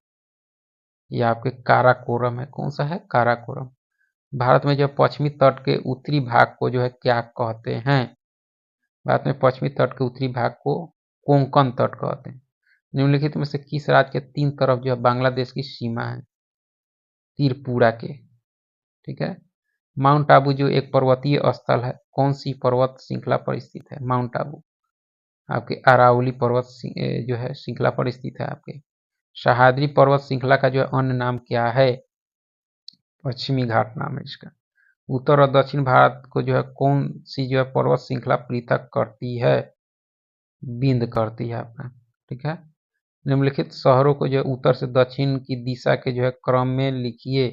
ये आपके काराकोरम है। कौन सा है? काराकोरम। भारत में जो पश्चिमी तट के उत्तरी भाग को जो है क्या कहते हैं? भारत में पश्चिमी तट के उत्तरी भाग को कोंकण तट कहते हैं। निम्नलिखित में से किस राज्य के 3 तरफ जो है बांग्लादेश की सीमा है? त्रिपुरा के। ठीक है। माउंट आबू जो एक पर्वतीय स्थल है, कौन सी पर्वत श्रृंखला पर स्थित है? माउंट आबू आपके अरावली पर्वत जो है श्रृंखला पर स्थित है आपके। सह्याद्री पर्वत श्रृंखला का जो है अन्य नाम क्या है? पश्चिमी घाट नाम है इसका। उत्तर और दक्षिण भारत को जो है कौन सी जो है पर्वत श्रृंखला पृथक करती है? बिंद करती है आपका। ठीक है। निम्नलिखित शहरों को जो है उत्तर से दक्षिण की दिशा के जो है क्रम में लिखिए।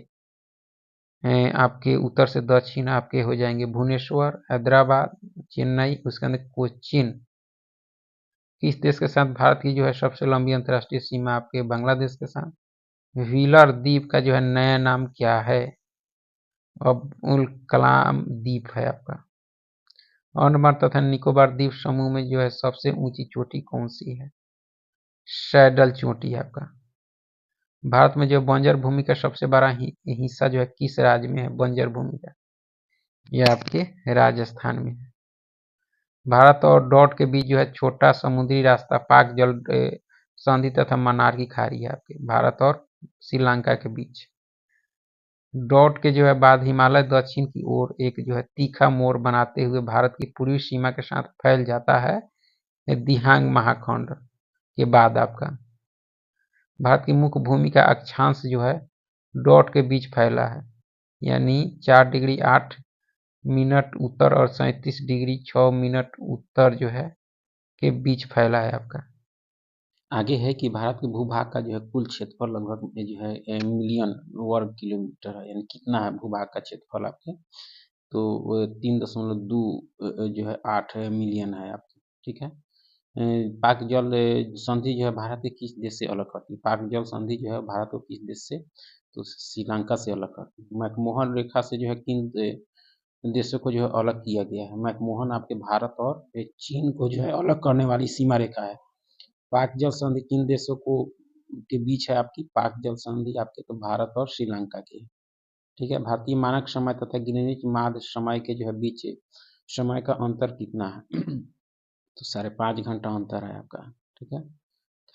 आपके उत्तर से दक्षिण आपके हो जाएंगे भुवनेश्वर, हैदराबाद, चेन्नई, उसके अंदर कोचीन। किस देश के साथ भारत की जो है सबसे लंबी अंतर्राष्ट्रीय सीमा? आपके बांग्लादेश के साथ। व्हीलर द्वीप का जो है नया नाम क्या है? अब्दुल कलाम द्वीप है आपका। अंडमान तथा निकोबार द्वीप समूह में जो है सबसे ऊंची चोटी कौन सी है? सैडल चोटी है आपका। भारत में जो बंजर भूमि का सबसे बड़ा हिस्सा जो है किस राज्य में है? बंजर भूमि का यह आपके राजस्थान में है। भारत और डॉट के बीच जो है छोटा समुद्री रास्ता पाक जल संधि तथा मन्नार की खाड़ी है आपके भारत और श्रीलंका के बीच। डॉट के जो है बाद हिमालय दक्षिण की ओर एक जो है तीखा मोड़ बनाते हुए भारत की पूर्वी सीमा के साथ फैल जाता है दिहांग महाखंड के बाद आपका। भारत की मुख्य भूमि का अक्षांश जो है डॉट के बीच फैला है, यानी 4 डिग्री 8 मिनट उत्तर और 37 डिग्री 6 मिनट उत्तर जो है के बीच फैला है आपका। आगे है कि भारत के भूभाग का जो है कुल क्षेत्रफल लगभग जो है मिलियन वर्ग किलोमीटर है, यानी कितना है भूभाग का क्षेत्रफल आपके? तो 3.2 जो है 8 मिलियन है आपके। ठीक है। पाक जल संधि जो है भारत के किस देश से अलग करती है? पाक जल संधि जो है भारत को किस देश से? तो श्रीलंका से अलग करती है। मैकमोहन रेखा से जो है किन देशों को जो है अलग किया गया है? मैकमोहन आपके भारत और चीन को जो है अलग करने वाली सीमा रेखा है। पाक जल संधि किन देशों को के बीच है आपकी? पाक जल संधि आपके तो भारत और श्रीलंका के। ठीक है। भारतीय मानक समय तथा ग्रीनिच माध्य समय के जो है बीच समय का अंतर कितना है? तो 5.5 घंटा अंतर है आपका। ठीक है।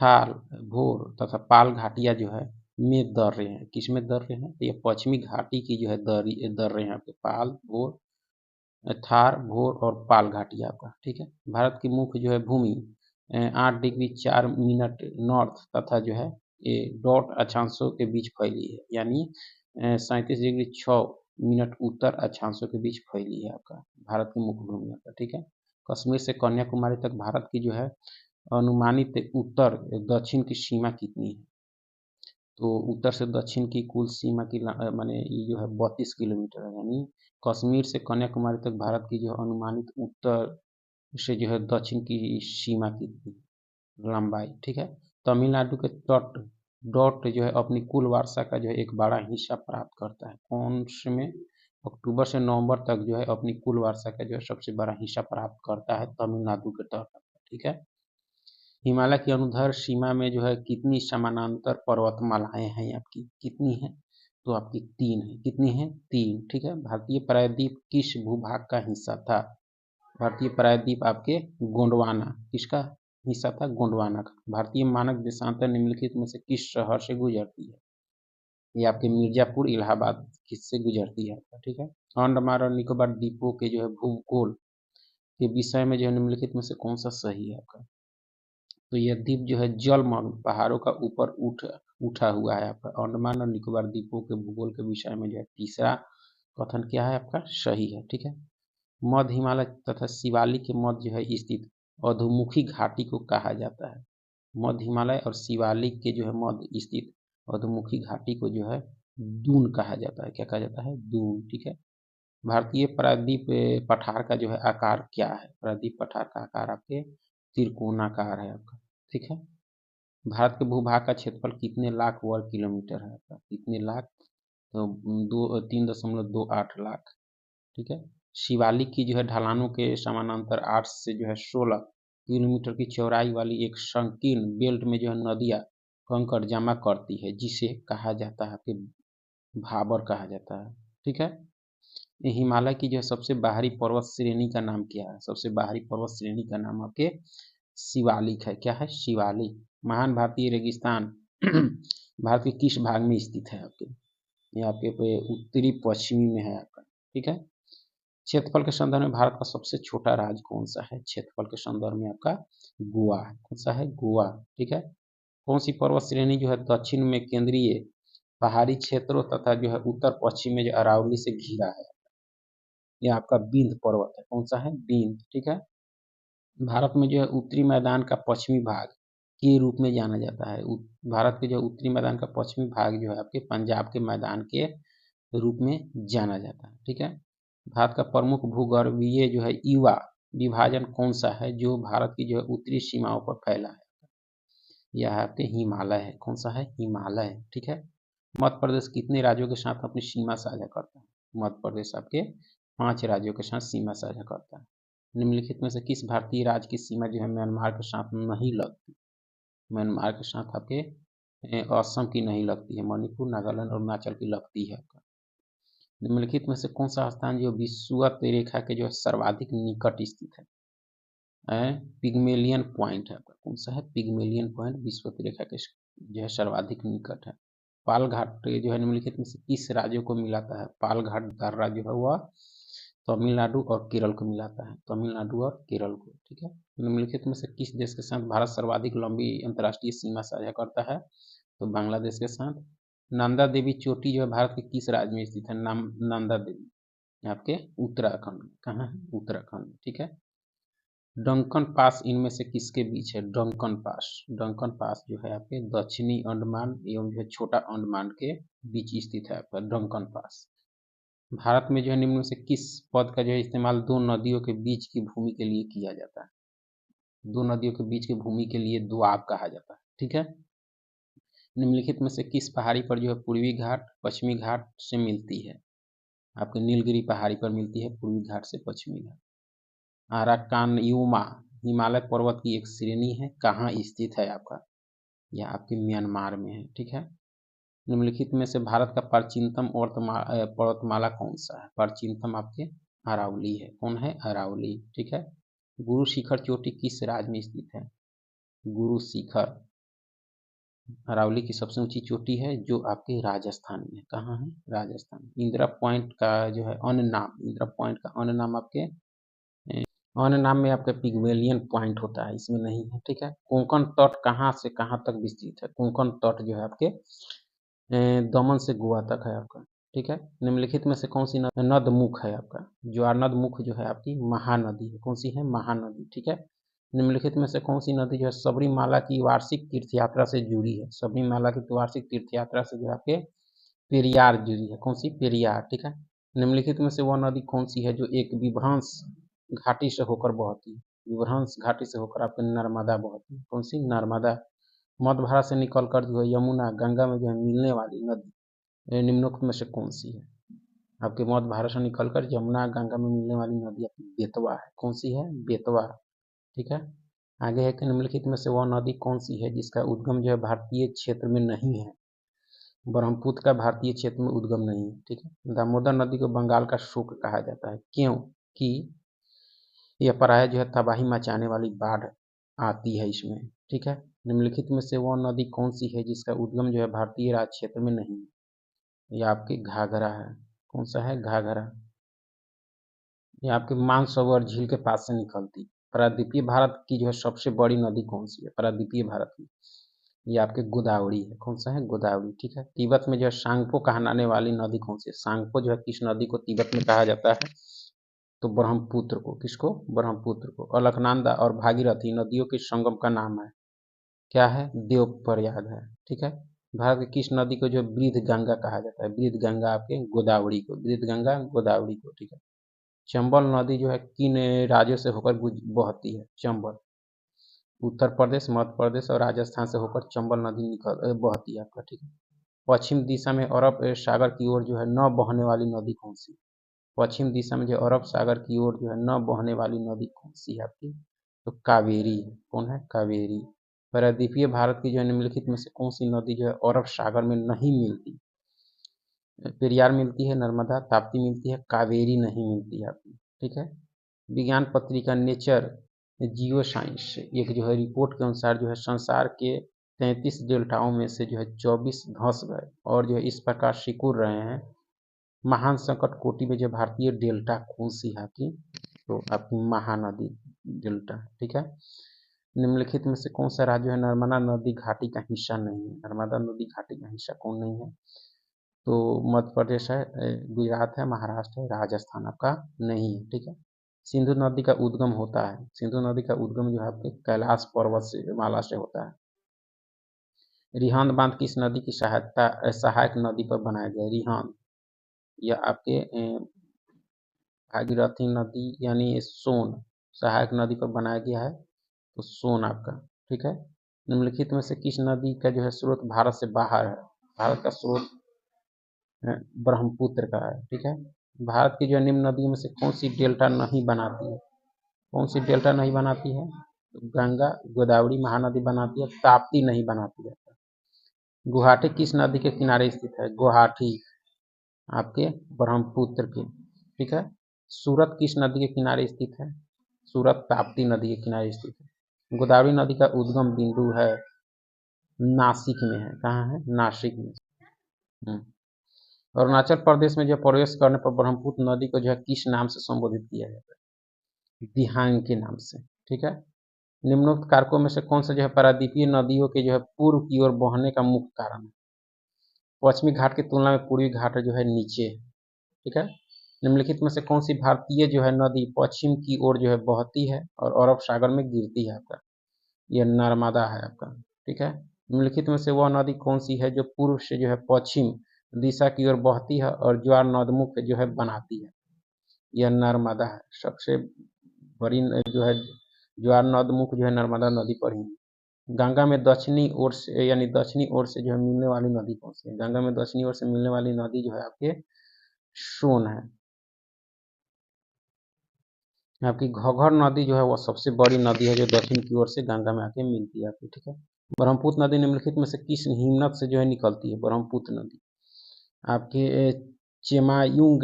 थाल, भोर तथा पाल घाटियां जो है में दर रहे हैं। किस में दर रहे हैं? तो ये पश्चिमी घाटी की जो है दर रहे हैं आपके पाल, भोर, थार, भोर और पाल घाटी आपका। ठीक है। भारत की मुख्य जो है भूमि 8 डिग्री 4 मिनट नॉर्थ तथा जो है ये डॉट अक्षांशों के बीच फैली है, यानी 37 डिग्री 6 मिनट उत्तर अक्षांशों के बीच फैली है आपका भारत की मुख्य भूमि आपका। ठीक है। कश्मीर से कन्याकुमारी तक भारत की जो है अनुमानित उत्तर दक्षिण की सीमा कितनी है? तो उत्तर से दक्षिण की कुल सीमा की माने ये जो है 32 किलोमीटर है, यानी कश्मीर से कन्याकुमारी तक भारत की जो अनुमानित उत्तर से जो है दक्षिण की सीमा की लंबाई। ठीक है। तमिलनाडु के तट डॉट जो है अपनी कुल वर्षा का जो है एक बड़ा हिस्सा प्राप्त करता है। कौन में? अक्टूबर से नवंबर तक जो है अपनी कुल वर्षा का जो है सबसे बड़ा हिस्सा प्राप्त करता है तमिलनाडु के तट। ठीक है। हिमालय की अनुदैर्ध्य सीमा में जो है कितनी समानांतर पर्वतमालाएं हैं आपकी? कितनी है? तो आपकी 3 है। कितनी है? 3। ठीक है। भारतीय प्रायद्वीप किस भूभाग का हिस्सा था? भारतीय प्रायद्वीप आपके गोंडवाना किसका हिस्सा था? गोंडवाना का। भारतीय मानक देशांतर निम्नलिखित में से किस शहर से गुजरती है? ये आपके मिर्जापुर इलाहाबाद किससे गुजरती है? ठीक है। अंडमान और निकोबार द्वीपों के जो है भूगोल के विषय में जो है निम्नलिखित में से कौन सा सही है आपका? तो यह द्वीप जो है जलमग्न पहाड़ों का ऊपर उठा हुआ है आपका। अंडमान और निकोबार द्वीपों के भूगोल के विषय में जो है तीसरा कथन क्या है आपका सही है। ठीक है, मध्य हिमालय तथा शिवालिक के मध्य जो है स्थित अधोमुखी घाटी को कहा जाता है। मध्य हिमालय और शिवालिक के जो है मध्य स्थित अधोमुखी घाटी को जो है दून कहा जाता है। क्या कहा जाता है? दून। ठीक है, भारतीय प्रायद्वीप पठार का जो है आकार क्या है? प्रायद्वीप पठार का आकार आपके त्रिकोणाकार है आपका। ठीक है, भारत के भूभाग का क्षेत्रफल कितने लाख वर्ग किलोमीटर है आपका? कितने लाख? तो 3.28 लाख। ठीक है, शिवालिक की जो है ढलानों के समानांतर 8 से जो है 16 किलोमीटर की चौड़ाई वाली एक संकीर्ण बेल्ट में जो है नदियां कंकड़ जमा करती है, जिसे कहा जाता है कि भाबर कहा जाता है। ठीक है, हिमालय की जो है सबसे बाहरी पर्वत श्रेणी का नाम क्या है? सबसे बाहरी पर्वत श्रेणी का नाम आपके शिवालिक है। क्या है? शिवालिक। महान भारतीय रेगिस्तान भारत के किस भाग में स्थित है आपके? ये आपके उत्तरी पश्चिमी में है आपका। ठीक है, क्षेत्रफल के संदर्भ में भारत का सबसे छोटा राज्य कौन सा है? क्षेत्रफल के संदर्भ में आपका गोवा है। कौन सा है? गोवा। ठीक है, कौन सी पर्वत श्रेणी जो है दक्षिण में केंद्रीय पहाड़ी क्षेत्रों तथा जो है उत्तर पश्चिम में जो अरावली से घिरा है? यह आपका विंध्य पर्वत है। कौन सा है? विंध्य। ठीक है, भारत में जो है उत्तरी मैदान का पश्चिमी भाग के रूप में जाना जाता है। भारत के जो उत्तरी मैदान का पश्चिमी भाग जो है आपके पंजाब के मैदान के रूप में जाना जाता है। ठीक है, भारत का प्रमुख भूगर्भीय जो है युवा विभाजन कौन सा है जो भारत की जो है उत्तरी सीमाओं पर फैला है? यह आपके हिमालय है। कौन सा है? हिमालय। ठीक है, मध्य प्रदेश कितने राज्यों के साथ अपनी सीमा साझा करता है? मध्य प्रदेश आपके 5 राज्यों के साथ सीमा साझा करता है। निम्नलिखित में से किस भारतीय राज्य की सीमा जो है म्यांमार के साथ नहीं लगती? म्यांमार के साथ आपके असम की नहीं लगती है, मणिपुर, नागालैंड और अरुणाचल की लगती है आपका। निम्नलिखित में से कौन सा स्थान जो विषुवत रेखा के जो सर्वाधिक निकट स्थित है? पिग्मेलियन पॉइंट है आपका। कौन सा है? पिग्मेलियन पॉइंट विषुवत रेखा के जो है सर्वाधिक निकट है। पाल घाट जो है निम्नलिखित में से किस राज्यों को मिलाता है? पाल घाट दर्रा जो है वह तमिलनाडु और केरल को मिलाता है। तमिलनाडु और केरल को। ठीक है, निम्नलिखित में से किस देश के साथ भारत सर्वाधिक लंबी अंतर्राष्ट्रीय सीमा साझा करता है? तो बांग्लादेश के साथ। नंदा देवी चोटी जो है भारत के किस राज्य में स्थित है? नंदा देवी आपके उत्तराखंड। कहाँ है? उत्तराखंड। ठीक है, डंकन पास इनमें से किसके बीच है? Duncan pass. डंकन पास जो है आपके दक्षिणी अंडमान एवं जो है छोटा अंडमान के बीच स्थित है आपका डंकन पास। भारत में जो है निम्न में से किस पद का जो है इस्तेमाल दो नदियों के बीच की भूमि के लिए किया जाता है? दो नदियों के बीच की भूमि के लिए दोआब कहा जाता है। ठीक है, निम्नलिखित में से किस पहाड़ी पर जो है पूर्वी घाट पश्चिमी घाट से मिलती है? आपके नीलगिरी पहाड़ी पर मिलती है पूर्वी घाट से पश्चिमी घाट। अराकानयुमा हिमालय पर्वत की एक श्रेणी है, कहाँ स्थित है आपका? यह आपके म्यांमार में है। ठीक है, निम्नलिखित में से भारत का प्राचीनतम पर्वतमाला कौन सा है? प्राचीनतम आपके अरावली है। कौन है? अरावली। ठीक है, गुरु शिखर चोटी किस राज्य में स्थित है? गुरु शिखर अरावली की सबसे ऊंची चोटी है जो आपके राजस्थान में है। कहाँ है? राजस्थान। इंदिरा पॉइंट का जो है अन्य नाम, इंदिरा पॉइंट का अन्य नाम आपके अन्य नाम में आपका पिग्मेलियन पॉइंट होता है, इसमें नहीं है। ठीक है, कोंकण तट कहाँ से कहाँ तक विस्तृत है? कोंकण तट जो है आपके दमन से गोवा तक है आपका। ठीक है, निम्नलिखित में से कौन सी नदमुख है आपका? ज्वार नदमुख जो है आपकी महानदी है। कौन सी है? महानदी। ठीक है, निम्नलिखित में से कौन सी नदी जो है सबरीमाला की वार्षिक तीर्थ यात्रा से जुड़ी है? सबरीमाला की वार्षिक तीर्थ यात्रा से जो है आपके पेरियार जुड़ी है। कौन सी? पेरियार। ठीक है, निम्नलिखित में से वह नदी कौन सी है जो एक विभ्रंश घाटी से होकर बहती है? विभ्रंश घाटी से होकर आपके नर्मदा बहती है। कौन सी? नर्मदा। मध्य भारत से निकलकर जो है यमुना गंगा में जो है मिलने वाली नदी निम्नोक्त में से कौन सी है? आपके मध्य भारत से निकलकर यमुना गंगा में मिलने वाली नदी आपकी बेतवा है। कौन सी है? बेतवा। ठीक है, आगे है कि निम्नलिखित में से वह नदी कौन सी है जिसका उद्गम जो है भारतीय क्षेत्र में नहीं है? ब्रह्मपुत्र का भारतीय क्षेत्र में उद्गम नहीं है। ठीक है, दामोदर नदी को बंगाल का शोक कहा जाता है, क्यों? कि यह प्रायः जो है तबाही मचाने वाली बाढ़ आती है इसमें। ठीक है, निम्नलिखित में से वह नदी कौन सी है जिसका उद्गम जो है भारतीय राज्य क्षेत्र में नहीं है? यह आपकी घाघरा है। कौन सा है? घाघरा। यह आपके मानसरोवर झील के पास से निकलती। प्रायद्वीपीय भारत की जो है सबसे बड़ी नदी कौन सी है? प्रायद्वीपीय भारत की ये आपके गोदावरी है। कौन सा है? गोदावरी। ठीक है। तिब्बत में जो है सांगपो कहलाने वाली नदी कौन सी है? सांगपो जो है किस नदी को तिब्बत में कहा जाता है? तो ब्रह्मपुत्र को। किसको? ब्रह्मपुत्र को। अलकनंदा और भागीरथी नदियों के संगम का नाम है क्या है? देवप्रयाग है। ठीक है। भारत की किस नदी को जो वृद्ध गंगा कहा जाता है? वृद्ध गंगा आपके गोदावरी को। वृद्ध गंगा गोदावरी को। ठीक है। चंबल नदी जो है किन राज्यों से होकर बहती है? चंबल उत्तर प्रदेश, मध्य प्रदेश और राजस्थान से होकर चंबल नदी निकल बहती है आपका। ठीक है। पश्चिम दिशा में अरब सागर की ओर जो है न बहने वाली नदी कौन सी? पश्चिम दिशा में जो अरब सागर की ओर जो है न बहने वाली नदी कौन सी है आपकी? तो कावेरी है। कौन है? कावेरी। प्रायद्वीपीय भारत की जो है निम्नलिखित में से कौन सी नदी जो है अरब सागर में नहीं मिलती? पेरियार मिलती है, नर्मदा, ताप्ती मिलती है, कावेरी नहीं मिलती है आपकी। ठीक है। विज्ञान पत्रिका नेचर जियो साइंस एक जो है रिपोर्ट के अनुसार जो है संसार के 33 डेल्टाओं में से जो है 24 धंस गए और जो है इस प्रकार सिकुड़ रहे हैं। महान संकट कोटि में जो भारतीय डेल्टा कौन सी है आपकी? तो आपकी महानदी डेल्टा। ठीक है। निम्नलिखित में से कौन सा राज्य है नर्मदा नदी घाटी का हिस्सा नहीं है? नर्मदा नदी घाटी का हिस्सा कौन नहीं है? तो मध्य प्रदेश है, गुजरात है, महाराष्ट्र है, राजस्थान आपका नहीं है। ठीक है। सिंधु नदी का उद्गम होता है। सिंधु नदी का उद्गम जो है आपके कैलाश पर्वत से माला से होता है। रिहांद बांध किस नदी की सहायक नदी पर बनाया गया? रिहांद या आपके भागीरथी नदी यानी सोन सहायक नदी पर बनाया गया है। तो सोन आपका। ठीक है। निम्नलिखित में से किस नदी का जो है स्रोत भारत से बाहर है? भारत का स्रोत ब्रह्मपुत्र का है। ठीक है। भारत की जो है निम्न नदियों में से कौन सी डेल्टा नहीं बनाती है? कौन सी डेल्टा नहीं बनाती है? तो गंगा, गोदावरी, महानदी बनाती है, ताप्ती नहीं बनाती है। गुवाहाटी किस नदी के किनारे स्थित है? गुवाहाटी आपके ब्रह्मपुत्र के। ठीक है। सूरत किस नदी के किनारे स्थित है? सूरत ताप्ती नदी के किनारे स्थित है। गोदावरी नदी का उद्गम बिंदु है नासिक में है। कहाँ है? नासिक में। अरुणाचल प्रदेश में जो प्रवेश करने पर ब्रह्मपुत्र नदी को जो है किस नाम से संबोधित किया जाता है? दिहांग के नाम से। ठीक है। निम्नोक्त कारकों में से कौन सा जो है प्रायद्वीपीय नदियों के जो है पूर्व की ओर बहने का मुख्य कारण है? पश्चिमी घाट की तुलना में पूर्वी घाट जो है नीचे है। ठीक है। निम्नलिखित में से कौन सी भारतीय जो है नदी पश्चिम की ओर जो है बहती है और अरब सागर में गिरती है आपका? यह नर्मदा है आपका। ठीक है। निम्नलिखित में से वह नदी कौन सी है जो पूर्व से जो है पश्चिम दिशा की ओर बहती है और ज्वार नदमुख जो है बनाती है? यह नर्मदा है। सबसे बड़ी जो है ज्वार नदमुख जो है नर्मदा नदी पर ही। गंगा में दक्षिणी ओर से यानी दक्षिणी ओर से जो है मिलने वाली नदी कौन सी है? गंगा में दक्षिणी ओर से मिलने वाली नदी जो है आपके सोन है। आपकी घग्गर नदी जो है वह सबसे बड़ी नदी है जो दक्षिण की ओर से गंगा में आके मिलती है आपकी। ठीक है। ब्रह्मपुत्र नदी निम्नलिखित में से किस हिमनद से जो है निकलती है? ब्रह्मपुत्र नदी आपके चेमायुंग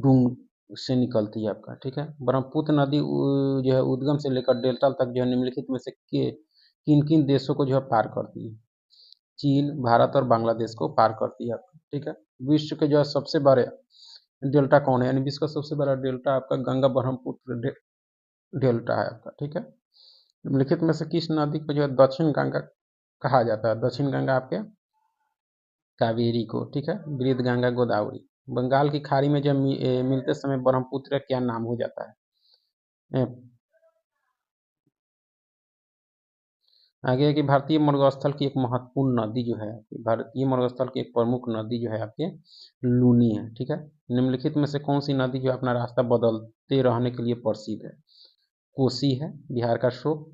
डुंग से निकलती है आपका। ठीक है। ब्रह्मपुत्र नदी जो है उद्गम से लेकर डेल्टा तक जो है निम्नलिखित में से किन किन देशों को जो है पार करती है? चीन, भारत और बांग्लादेश को पार करती है आपका। ठीक है। विश्व के जो है सबसे बड़े डेल्टा कौन है? यानी विश्व का सबसे बड़ा डेल्टा आपका गंगा ब्रह्मपुत्र डेल्टा है आपका। ठीक है। निम्नलिखित में से किस नदी को जो है दक्षिण गंगा कहा जाता है? दक्षिण गंगा आपके कावेरी को। ठीक है। वृद्ध गंगा गोदावरी। बंगाल की खाड़ी में जब मिलते समय ब्रह्मपुत्र का क्या नाम हो जाता है? आगे है कि भारतीय मरुस्थल की एक महत्वपूर्ण नदी जो है भारतीय मरुस्थल की एक प्रमुख नदी जो है आपके लूनी है। ठीक है। निम्नलिखित में से कौन सी नदी जो अपना रास्ता बदलते रहने के लिए प्रसिद्ध है? कोसी है, बिहार का शोक।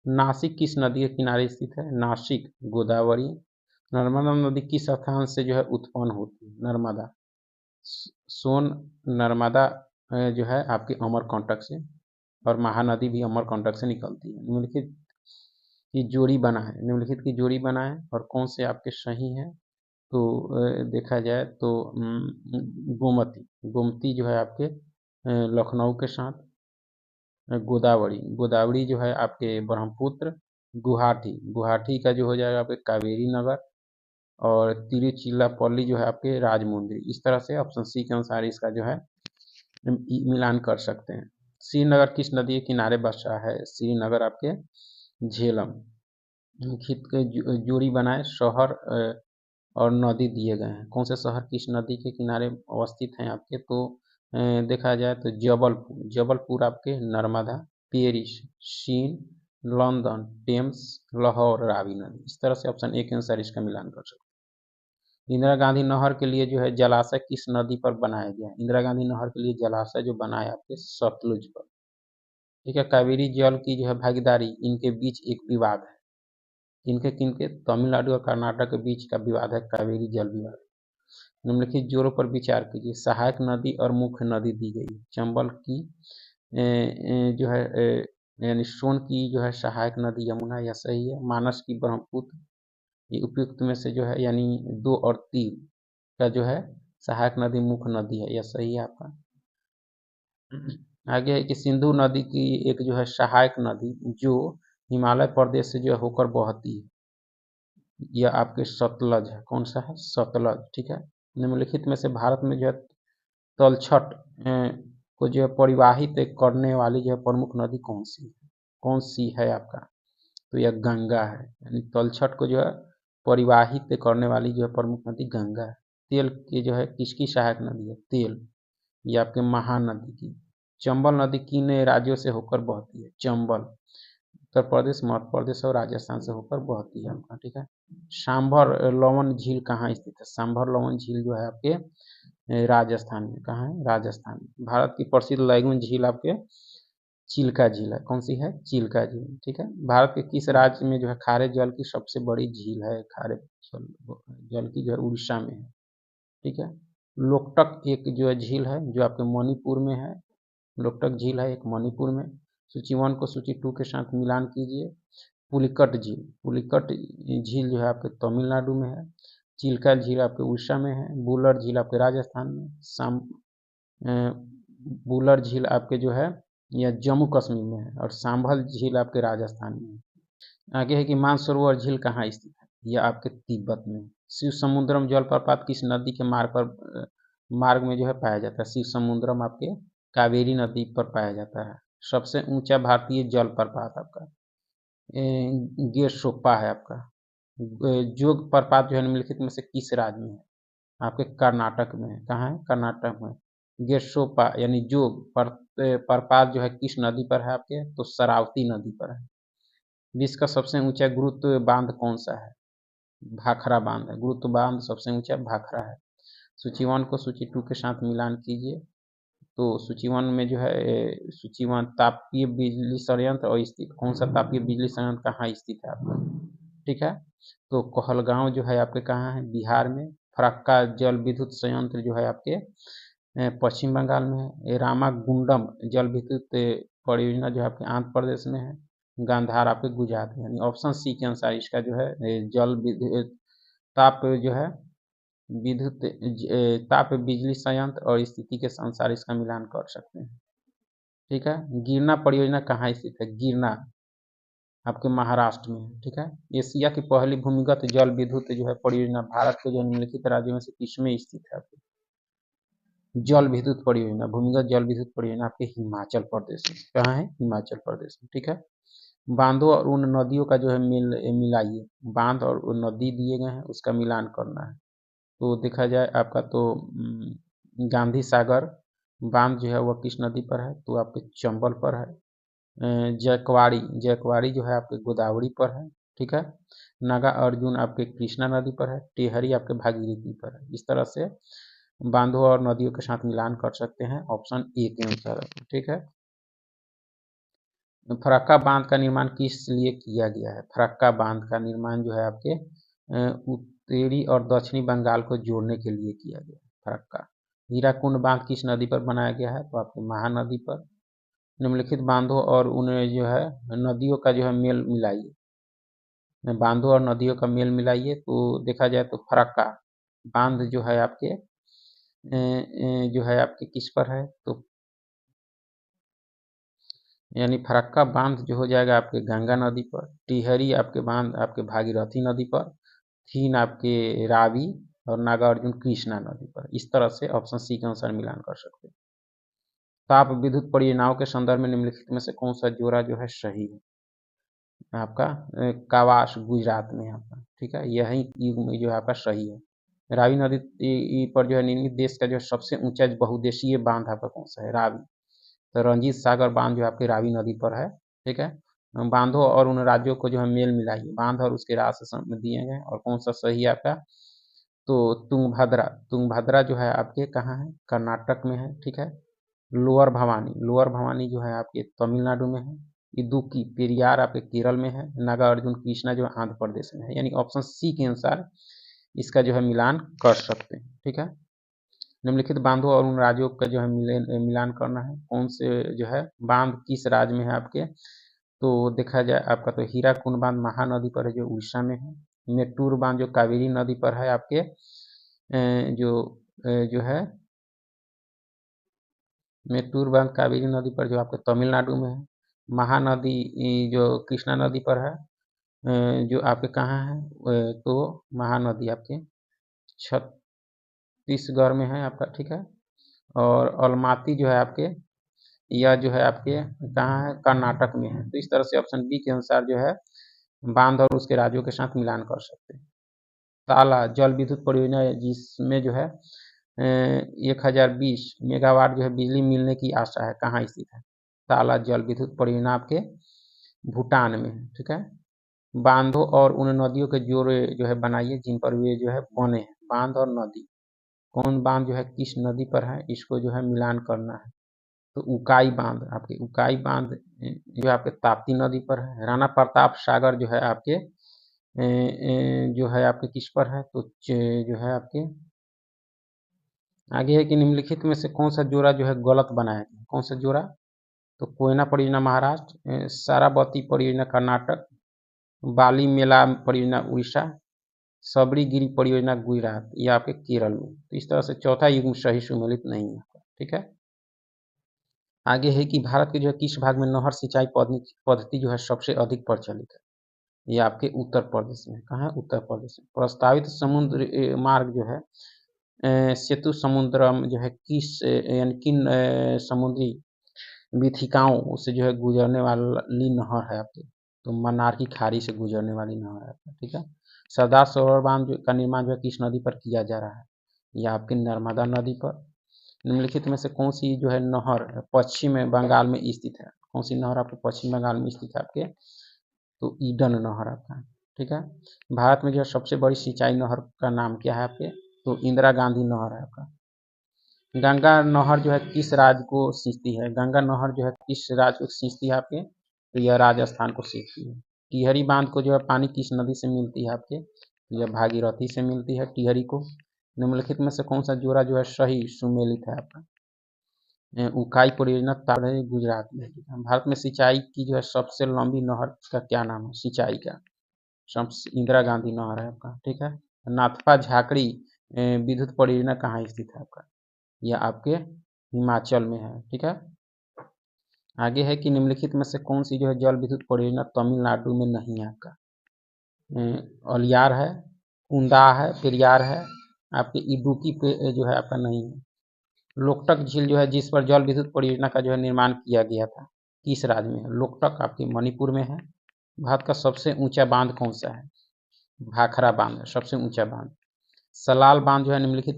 नासिक किस नदी के किनारे स्थित है? नासिक गोदावरी। नर्मदा नदी किस स्थान से जो है उत्पन्न होती है? नर्मदा सोन नर्मदा जो है आपके अमरकंटक से और महानदी भी अमरकंटक से निकलती है। निम्नलिखित की जोड़ी बनाए। निम्नलिखित की जोड़ी बनाए और कौन से आपके सही हैं? तो देखा जाए तो गोमती गोमती जो है आपके लखनऊ के साथ। गोदावरी गोदावरी जो है आपके ब्रह्मपुत्र। गुवाहाटी गुवाहाटी का जो हो जाएगा आपके कावेरी नगर। और तिरुचिरापल्ली जो है आपके राजमुंद्री। इस तरह से ऑप्शन सी के अनुसार इसका जो है मिलान कर सकते हैं। श्रीनगर किस नदी के किनारे बसा है? श्रीनगर आपके झेलम। लिखित के जोड़ी बनाए शहर और नदी दिए गए हैं। कौन से शहर किस नदी के किनारे अवस्थित हैं आपके, तो देखा जाए तो जबलपुर, जबलपुर आपके नर्मदा, पेरिस, चीन, लंदन, टेम्स, लाहौर, रावी नदी। इस तरह से ऑप्शन ए के अनुसार इसका मिलान कर सकते हैं। इंदिरा गांधी नहर के लिए जो है जलाशय किस नदी पर बनाया गया है? इंदिरा गांधी नहर के लिए जलाशय जो बना है आपके सतलुज पर। ठीक है, कावेरी जल की जो है भागीदारी, इनके बीच एक विवाद है। किनके किनके? तमिलनाडु और कर्नाटक के बीच का विवाद है कावेरी जल विवाद। निम्नलिखित जोड़ों पर विचार कीजिए। सहायक नदी और मुख्य नदी दी गई है। चंबल की जो है यानी सोन की जो है सहायक नदी यमुना, यह सही है। मानस की ब्रह्मपुत्र, ये उपयुक्त में से जो है यानी 2 और 3 का जो है सहायक नदी मुख्य नदी है, यह सही है आपका। आगे है कि सिंधु नदी की एक जो है सहायक नदी जो हिमालय प्रदेश से जो है होकर बहती है, यह आपके सतलज है। कौन सा है? सतलज। ठीक है, निम्नलिखित में से भारत में जो है तलछट को जो है परिवाहित करने वाली जो है प्रमुख नदी कौन सी है? कौन सी है आपका? तो यह गंगा है। यानी तलछट को जो है परिवाहित करने वाली जो है प्रमुख नदी गंगा है। तेल की जो है किसकी सहायक नदी है? तेल, ये आपके महानदी की। चंबल नदी किन राज्यों से होकर बहती है? चंबल उत्तर प्रदेश, मध्य प्रदेश और राजस्थान से होकर बहती है आपका। ठीक है, सांभर लवन झील कहाँ स्थित है? सांभर लवन झील जो है आपके राजस्थान में। कहाँ है? राजस्थान में। भारत की प्रसिद्ध लैगून झील आपके चिल्का झील है। कौन सी है? चिल्का झील। ठीक है, भारत के किस राज्य में जो है खारे जल की सबसे बड़ी झील है? खारे जल की जो है उड़ीसा में है। ठीक है, लोकटक एक जो है झील है जो आपके मणिपुर में है। लोकटक झील है एक मणिपुर में। सूची 1 को सूची 2 के साथ मिलान कीजिए। पुलिकट झील, पुलिकट झील जो है आपके तमिलनाडु में है। चिल्का झील आपके उड़ीसा में है। बुलर झील आपके राजस्थान में। बुलर झील आपके जो है यह जम्मू कश्मीर में है और सांभल झील आपके राजस्थान में है। आगे है कि मानसरोवर झील कहाँ स्थित है? यह आपके तिब्बत में। शिव समुद्रम जलप्रपात किस नदी के मार्ग में जो है पाया जाता है? शिव समुद्रम आपके कावेरी नदी पर पाया जाता है। सबसे ऊंचा भारतीय जलप्रपात आपका गेरशोपा है आपका। जोग प्रपात जो है निम्नलिखित में से किस राज्य में है? आपके कर्नाटक में है। कहाँ है? कर्नाटक में। गेरशोपा यानी जोग प्रपात जो है किस नदी पर है आपके? तो शरावती नदी पर है। विश्व का सबसे ऊंचा गुरुत्व बांध कौन सा है? भाखड़ा बांध है। गुरुत्व बांध सबसे ऊंचा भाखड़ा है। सूची 1 को सूची 2 के साथ मिलान कीजिए। तो सूची 1 में जो है सूची 1 तापीय बिजली संयंत्र और स्थित। कौन सा तापीय बिजली संयंत्र कहाँ स्थित है आपका? ठीक है, तो कहलगांव जो है आपके कहाँ है? बिहार में। फरक्का जल विद्युत संयंत्र जो है आपके पश्चिम बंगाल में है। रामागुंडम जल विद्युत परियोजना जो है आपके आंध्र प्रदेश में है। गांधार आपके गुजरात में। यानी ऑप्शन सी के अनुसार इसका जो है जल विद्युत ताप जो है विद्युत ताप बिजली संयंत्र और स्थिति के अनुसार इसका मिलान कर सकते हैं। ठीक है, गिरना परियोजना कहाँ स्थित है? गिरना आपके महाराष्ट्र में है। ठीक है, एशिया की पहली भूमिगत जल विद्युत जो है परियोजना भारत के जो निम्नलिखित राज्यों में से किसमें स्थित है? आपके जल विद्युत परियोजना, भूमिगत जल विद्युत परियोजना आपके हिमाचल प्रदेश में। कहाँ है? हिमाचल प्रदेश में। ठीक है, बांधों और उन नदियों का जो है मिलाइए। बांध और उन नदी दिए गए हैं उसका मिलान करना है। तो देखा जाए आपका तो गांधी सागर बांध जो है वह किस नदी पर है? तो आपके चंबल पर है। जयकवाड़ी, जयकवाड़ी जो है आपके गोदावरी पर है। ठीक है, नागा अर्जुन आपके कृष्णा नदी पर है। टेहरी आपके भागीरथी पर है। इस तरह से बांधों और नदियों के साथ मिलान कर सकते हैं ऑप्शन ए के अनुसार। ठीक है, फरक्का बांध का निर्माण किस लिए किया गया है? फरक्का बांध का निर्माण जो है आपके उत्तरी और दक्षिणी बंगाल को जोड़ने के लिए किया गया है। फरक्का हीराकुंड बांध किस नदी पर बनाया गया है? तो आपके महानदी पर। निम्नलिखित बांधों और उन्हें जो है नदियों का जो है मेल मिलाइए। बांधों और नदियों का मेल मिलाइए तो देखा जाए तो फरक्का बांध जो है आपके किस पर है? तो यानी फरक्का बांध जो हो जाएगा आपके गंगा नदी पर। टिहरी आपके बांध आपके भागीरथी नदी पर। थीन आपके रावी और नागार्जुन कृष्णा नदी पर। इस तरह से ऑप्शन सी के अनुसार मिलान कर सकते हैं। ताप विद्युत परियोजनाओं के संदर्भ में निम्नलिखित में से कौन सा जोड़ा जो है सही है? आपका कावास गुजरात में आपका, ठीक है। यही युग में जो है आपका सही है। रावी नदी पर जो है निर्मित देश का जो सबसे ऊंचा बहुउद्देशीय बांध आपका कौन सा है? रावी। तो रंजीत सागर बांध जो आपकी रावी नदी पर है, ठीक है। बांधों और उन राज्यों को जो है मेल मिलाइए, बांध और उसके रास्ते दिए गए और कौन सा सही है आपका? तो तुंगभद्रा, तुंगभद्रा जो है आपके कहाँ है? कर्नाटक में है, ठीक है। लोअर भवानी, लोअर भवानी जो है आपके तमिलनाडु में है। इदुक्की पेरियार आपके केरल में है। नागार्जुन कृष्णा जो है आंध्र प्रदेश में है। यानी ऑप्शन सी के अनुसार इसका जो है मिलान कर सकते हैं, ठीक है। निम्नलिखित बांधों और उन राज्यों का जो है मिलान करना है, कौन से जो है बांध किस राज्य में है आपके? तो देखा जाए आपका तो हीराकुंड बांध महानदी पर है जो उड़ीसा में है। मेट्टूर बांध जो कावेरी नदी पर है आपके जो है मेट्टूर बांध कावेरी नदी पर जो आपके तमिलनाडु में है। महानदी जो कृष्णा नदी पर है जो आपके कहाँ है? तो महानदी आपके छत्तीसगढ़ में है आपका, ठीक है। और अलमाती जो है आपके, यह जो है आपके कहाँ है? कर्नाटक में है। तो इस तरह से ऑप्शन बी के अनुसार जो है बांध और उसके राज्यों के साथ मिलान कर सकते हैं। ताला जल विद्युत परियोजना जिसमें जो है 1020 मेगावाट जो है बिजली मिलने की आशा है, कहाँ स्थित है? ताला जल विद्युत परियोजना आपके भूटान में है, ठीक है। बांधों और उन नदियों के जोड़े जो है बनाइए जिन पर वे जो है बने हैं। बांध और नदी, कौन बांध जो है किस नदी पर है, इसको जो है मिलान करना है। तो उकाई बांध, आपके उकाई बांध जो आपके ताप्ती नदी पर है। राणा प्रताप सागर जो है आपके जो है आपके किस पर है? तो जो है आपके आगे है कि निम्नलिखित में से कौन सा जोड़ा जो है गलत बनाया गया? कौन सा जोड़ा? तो कोयना परियोजना महाराष्ट्र, सारावती परियोजना कर्नाटक, बाली मेला परियोजना उड़ीसा, सबरीगिरी परियोजना गुजरात, ये आपके केरल में। तो इस तरह से चौथा युग्म सही सुमेलित नहीं है, ठीक है। आगे है कि भारत के जो है किस भाग में नहर सिंचाई पद्धति जो है सबसे अधिक प्रचलित है? ये आपके उत्तर प्रदेश में। कहाँ है? उत्तर प्रदेश में। प्रस्तावित समुद्र मार्ग जो है सेतु समुद्रम जो है किस यानी किन समुद्री विथिकाओं से जो है गुजरने वाली नहर है आपकी? तो मन्नार की खाड़ी से गुजरने वाली नहर है आपका, ठीक है। सरदार सरोवर बांध का निर्माण जो है किस नदी पर किया जा रहा है? यह आपकी नर्मदा नदी पर। निम्नलिखित में से कौन सी जो है नहर पश्चिम बंगाल में स्थित है? कौन सी नहर आपको पश्चिम बंगाल में स्थित है आपके? तो ईडन नहर आपका, ठीक है। भारत में जो है सबसे बड़ी सिंचाई नहर का नाम क्या है आपके? तो इंदिरा गांधी नहर है आपका। गंगा नहर जो है किस राज्य को सींचती है? गंगा नहर जो है किस राज्य को सींचती है आपके? तो यह राजस्थान को सींचती है। टिहरी बांध को जो है पानी किस नदी से मिलती है आपके? तो यह भागीरथी से मिलती है टिहरी को। निम्नलिखित में से कौन सा जोड़ा जो है सही सुमेलित है आपका? उकाई परियोजना ताड़े गुजरात में। भारत में सिंचाई की जो है सबसे लंबी नहर का क्या नाम है? सिंचाई का सबसे इंदिरा गांधी नहर है आपका, ठीक है। नाथपा झाकड़ी विद्युत परियोजना कहाँ स्थित है आपका? यह आपके हिमाचल में है, ठीक है। आगे है कि निम्नलिखित में से कौन सी जो है जल विद्युत परियोजना तमिलनाडु में नहीं है आपका? अलियार है, कुंदा है, पेरियार है, आपके इडुक्की पे जो है आपका नहीं है। लोकटक झील जो है जिस पर जल विद्युत परियोजना का जो है निर्माण किया गया था, किस राज्य में है? लोकटक आपके मणिपुर में है। भारत का सबसे ऊंचा बांध कौन सा है? भाखड़ा बांध है सबसे ऊंचा बांध। सलाल बांध जो है निम्नलिखित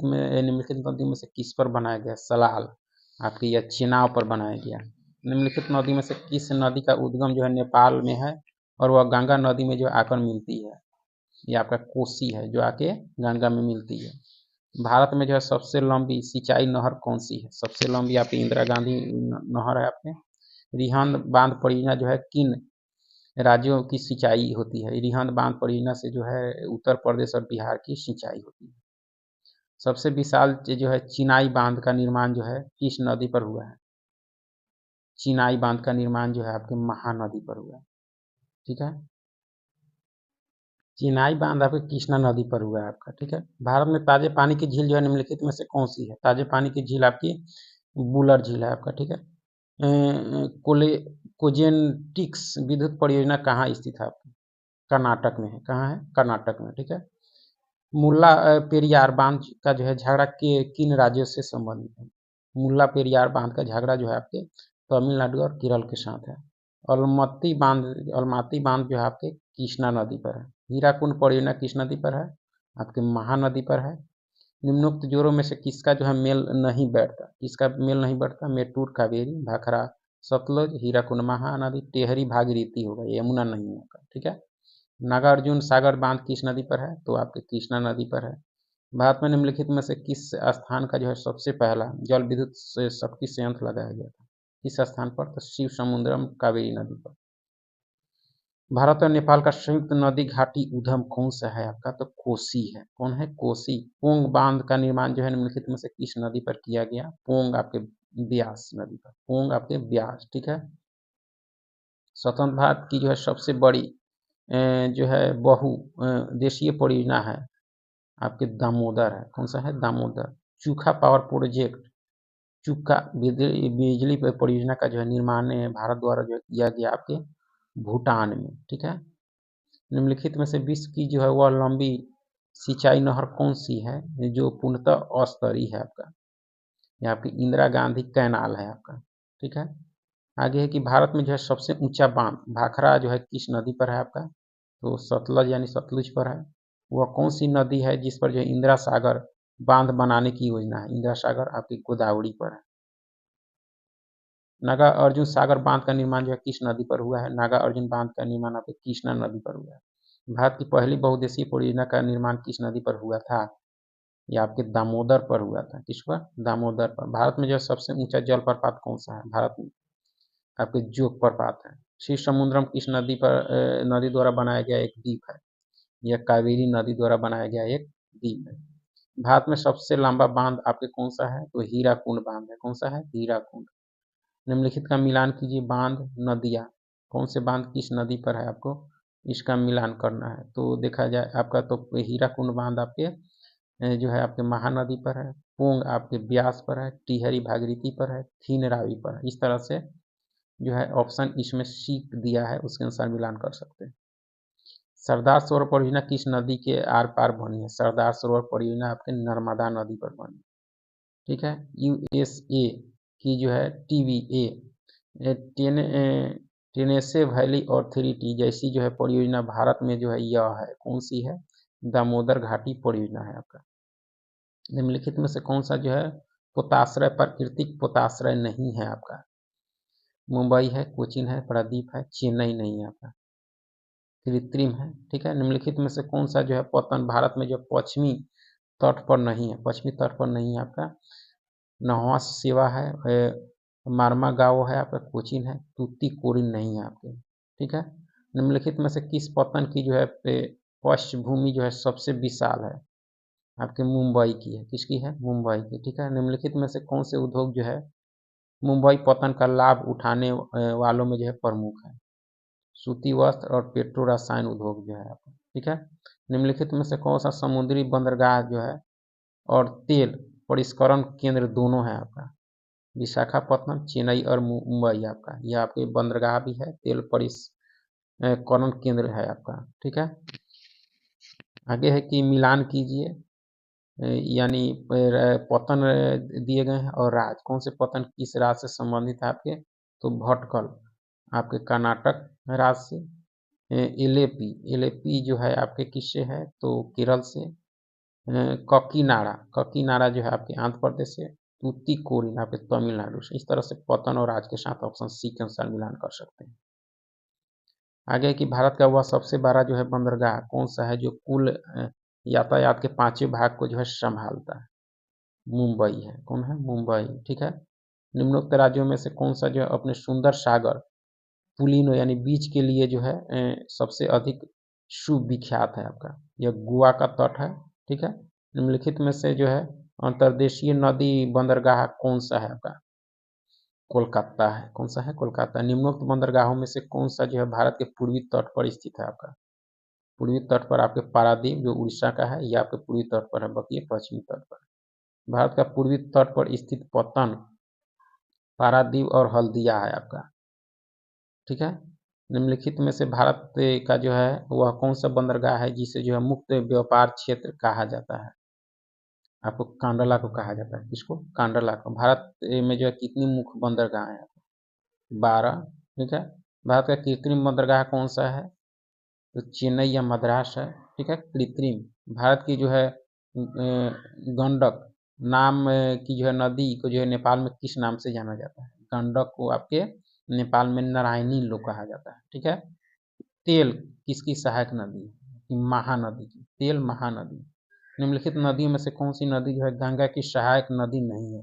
नदी में से किस पर बनाया गया? सलाल आपकी यह चेनाब पर बनाया गया। निम्नलिखित नदी में से किस नदी का उद्गम जो है नेपाल में है और वह गंगा नदी में जो आकर मिलती है? ये आपका कोसी है जो आके गंगा में मिलती है। भारत में जो है सबसे लंबी सिंचाई नहर कौन सी है? सबसे लंबी आपकी इंदिरा गांधी नहर है आपके। रिहंद बांध परियोजना जो है किन राज्यों की सिंचाई होती है? रिहंद बांध परियोजना से जो है उत्तर प्रदेश और बिहार की सिंचाई होती है। सबसे विशाल जो है चिनाई बांध का निर्माण जो है किस नदी पर हुआ है? चिनाई बांध का निर्माण जो है आपके महानदी पर हुआ है, ठीक है। चिनाई बांध आपके कृष्णा नदी पर हुआ है आपका, ठीक है। भारत में ताजे पानी की झील जो है निम्नलिखित में से कौन सी है? ताजे पानी की झील आपकी बुलर झील है आपका, ठीक है। कोले कोजेंटिक्स विद्युत परियोजना कहाँ स्थित है आपकी? कर्नाटक में है। कहाँ है? कर्नाटक में, ठीक है। मुल्ला पेरियार बांध का जो है झगड़ा के किन राज्यों से संबंधित है? मुल्ला पेरियार बांध का झगड़ा जो है आपके तमिलनाडु और केरल के साथ है। अलमाती बांध जो है आपके कृष्णा नदी पर है। हीराकुंड परियोजना किस नदी पर है? आपके महानदी पर है। निम्नोक्त जोड़ों में से किसका जो है मेल नहीं बैठता? किसका मेल नहीं बैठता? मेटूर कावेरी, भाखड़ा सतलुज, हीराकुंड महानदी, टेहरी भागीरथी होगा, यमुना नहीं होगा। ठीक है। नागार्जुन सागर बांध किस नदी पर है? तो आपके कृष्णा नदी पर है। भारत में निम्नलिखित में से किस स्थान का जो है सबसे पहला जल विद्युत शक्ति संयंत्र लगाया गया था? किस स्थान पर? तो शिव समुद्रम कावेरी नदी पर। भारत और नेपाल का संयुक्त नदी घाटी उद्गम कौन सा है आपका? तो कोसी है। कौन है? कोसी। पोंग बांध का निर्माण जो है निम्नलिखित में से किस नदी पर किया गया? पोंग आपके ब्यास नदी पर। पोंग आपके ब्यास। ठीक है। स्वतंत्र भारत की जो है सबसे बड़ी जो है देशीय परियोजना है आपके दामोदर है। कौन सा है? दामोदर। चूखा पावर प्रोजेक्ट, चूखा बिजली परियोजना का जो है निर्माण भारत द्वारा जो किया गया आपके भूटान में। ठीक है। निम्नलिखित में से विश्व की जो है वह लंबी सिंचाई नहर कौन सी है जो पूर्णतः अस्तरी है आपका? यह आपकी इंदिरा गांधी कैनाल है आपका। ठीक है। आगे है कि भारत में जो है सबसे ऊंचा बांध भाखड़ा जो है किस नदी पर है आपका? तो सतलज यानी सतलुज पर है। वह कौन सी नदी है जिस पर जो है इंदिरा सागर बांध बनाने की योजना है? इंदिरा सागर आपकी गोदावरी पर है। नागा अर्जुन सागर बांध का निर्माण जो है किस नदी पर हुआ है? नागा अर्जुन बांध का निर्माण आपके कृष्णा नदी पर हुआ है। भारत की पहली बहुउद्देशीय परियोजना का निर्माण किस नदी पर हुआ था? यह आपके दामोदर पर हुआ था। किस पर? दामोदर पर। भारत में जो सबसे ऊंचा जलप्रपात कौन सा है भारत में? आपके जोग प्रपात है। शिव समुद्रम किस नदी पर नदी द्वारा बनाया गया एक द्वीप है? यह कावेरी नदी द्वारा बनाया गया एक द्वीप है। भारत में सबसे लंबा बांध आपके कौन सा है? तो हीराकुंड बांध है। कौन सा है? हीराकुंड। निम्नलिखित का मिलान कीजिए। बांध नदियाँ कौन से बांध किस नदी पर है आपको इसका मिलान करना है? तो देखा जाए आपका तो हीराकुंड बांध आपके जो है आपके महानदी पर है। पोंग आपके ब्यास पर है। टिहरी भागीरथी पर है। थीन रावी पर है। इस तरह से जो है ऑप्शन इसमें सी दिया है उसके अनुसार मिलान कर सकते हैं। सरदार सरोवर परियोजना किस नदी के आर पार बनी है? सरदार सरोवर परियोजना आपके नर्मदा नदी पर बनी। ठीक है। यूएसए की जो है टीवीए टेनेसे वैली अथॉरिटी जैसी जो है परियोजना भारत में जो है यह है कौन सी है? दामोदर घाटी परियोजना है आपका। निम्नलिखित में से कौन सा जो है पोताश्रय प्राकृतिक पोताश्रय नहीं है आपका? मुंबई है, कोचीन है, प्रायद्वीप है, चेन्नई नहीं है आपका, कृत्रिम है। ठीक है। निम्नलिखित में से कौन सा जो है पतन भारत में जो पश्चिमी तट पर नहीं है? पश्चिमी तट पर नहीं है आपका नहवा सेवा है, मारमा गाँव है आपका, कोचीन है, तूतीकोरिन नहीं है आपके। ठीक है। निम्नलिखित में से किस पतन की जो है पृष्ठभूमि जो है सबसे विशाल है? आपके मुंबई की है। किसकी है? मुंबई की। ठीक है। निम्नलिखित में से कौन से उद्योग जो है मुंबई पतन का लाभ उठाने वालों में जो है प्रमुख है? सूती वस्त्र और पेट्रो रसायन उद्योग जो है आपका। ठीक है। निम्नलिखित में से कौन सा समुद्री बंदरगाह जो है और तेल परिष्करण केंद्र दोनों है आपका? विशाखापत्तनम, चेन्नई और मुंबई आपका। यह आपके बंदरगाह भी है, तेल परिष्करण केंद्र है आपका। ठीक है। आगे है कि मिलान कीजिए यानी पतन दिए गए हैं और राज कौन से पतन किस राज्य से संबंधित है आपके? तो भटकल आपके कर्नाटक राज्य से। एलेपी एलेपी जो है आपके किससे है? तो केरल से। ककीनाडा ककीनाडा जो है आपके आंध्र प्रदेश से। तूतीकोरिन आपके तमिलनाडु से। इस तरह से पतन और राज के साथ ऑप्शन सी के अनुसार मिलान कर सकते हैं। आगे कि भारत का वह सबसे बड़ा जो है बंदरगाह कौन सा है जो कुल यातायात के 5वें भाग को जो है संभालता है? मुंबई है। कौन है? मुंबई। ठीक है। निम्नोक्त राज्यों में से कौन सा जो है अपने सुंदर सागर पुलिनो यानी बीच के लिए जो है सबसे अधिक सुविख्यात है आपका? यह गोवा का तट है। ठीक है। निम्नलिखित में से जो है अंतर्देशीय नदी बंदरगाह कौन सा है आपका? कोलकाता है। कौन सा है? कोलकाता। निम्नोक्त बंदरगाहों में से कौन सा जो है भारत के पूर्वी तट पर स्थित है आपका? पूर्वी तट पर आपके पारादीप जो उड़ीसा का है यह आपके पूर्वी तट पर है, बाकी ये पश्चिमी तट पर है। भारत का पूर्वी तट पर स्थित पतन पारादीप और हल्दिया है आपका। ठीक है। निम्नलिखित में से भारत का जो है वह कौन सा बंदरगाह है जिसे जो है मुक्त व्यापार क्षेत्र कहा जाता है? आपको कांडला को कहा जाता है। किसको? कांडला को। भारत में जो है कितनी मुख्य बंदरगाह है? 12। ठीक है। भारत का कृत्रिम बंदरगाह कौन सा है? तो चेन्नई या मद्रास है, ठीक है। कृत्रिम, भारत की जो है गंडक नाम की जो है नदी को जो है नेपाल में किस नाम से जाना जाता है? गंडक को आपके नेपाल में नारायणी लोग कहा जाता है, ठीक है। तेल किसकी सहायक नदी है? महानदी की, तेल महानदी। निम्नलिखित नदियों में से कौन सी नदी जो है गंगा की सहायक नदी नहीं है?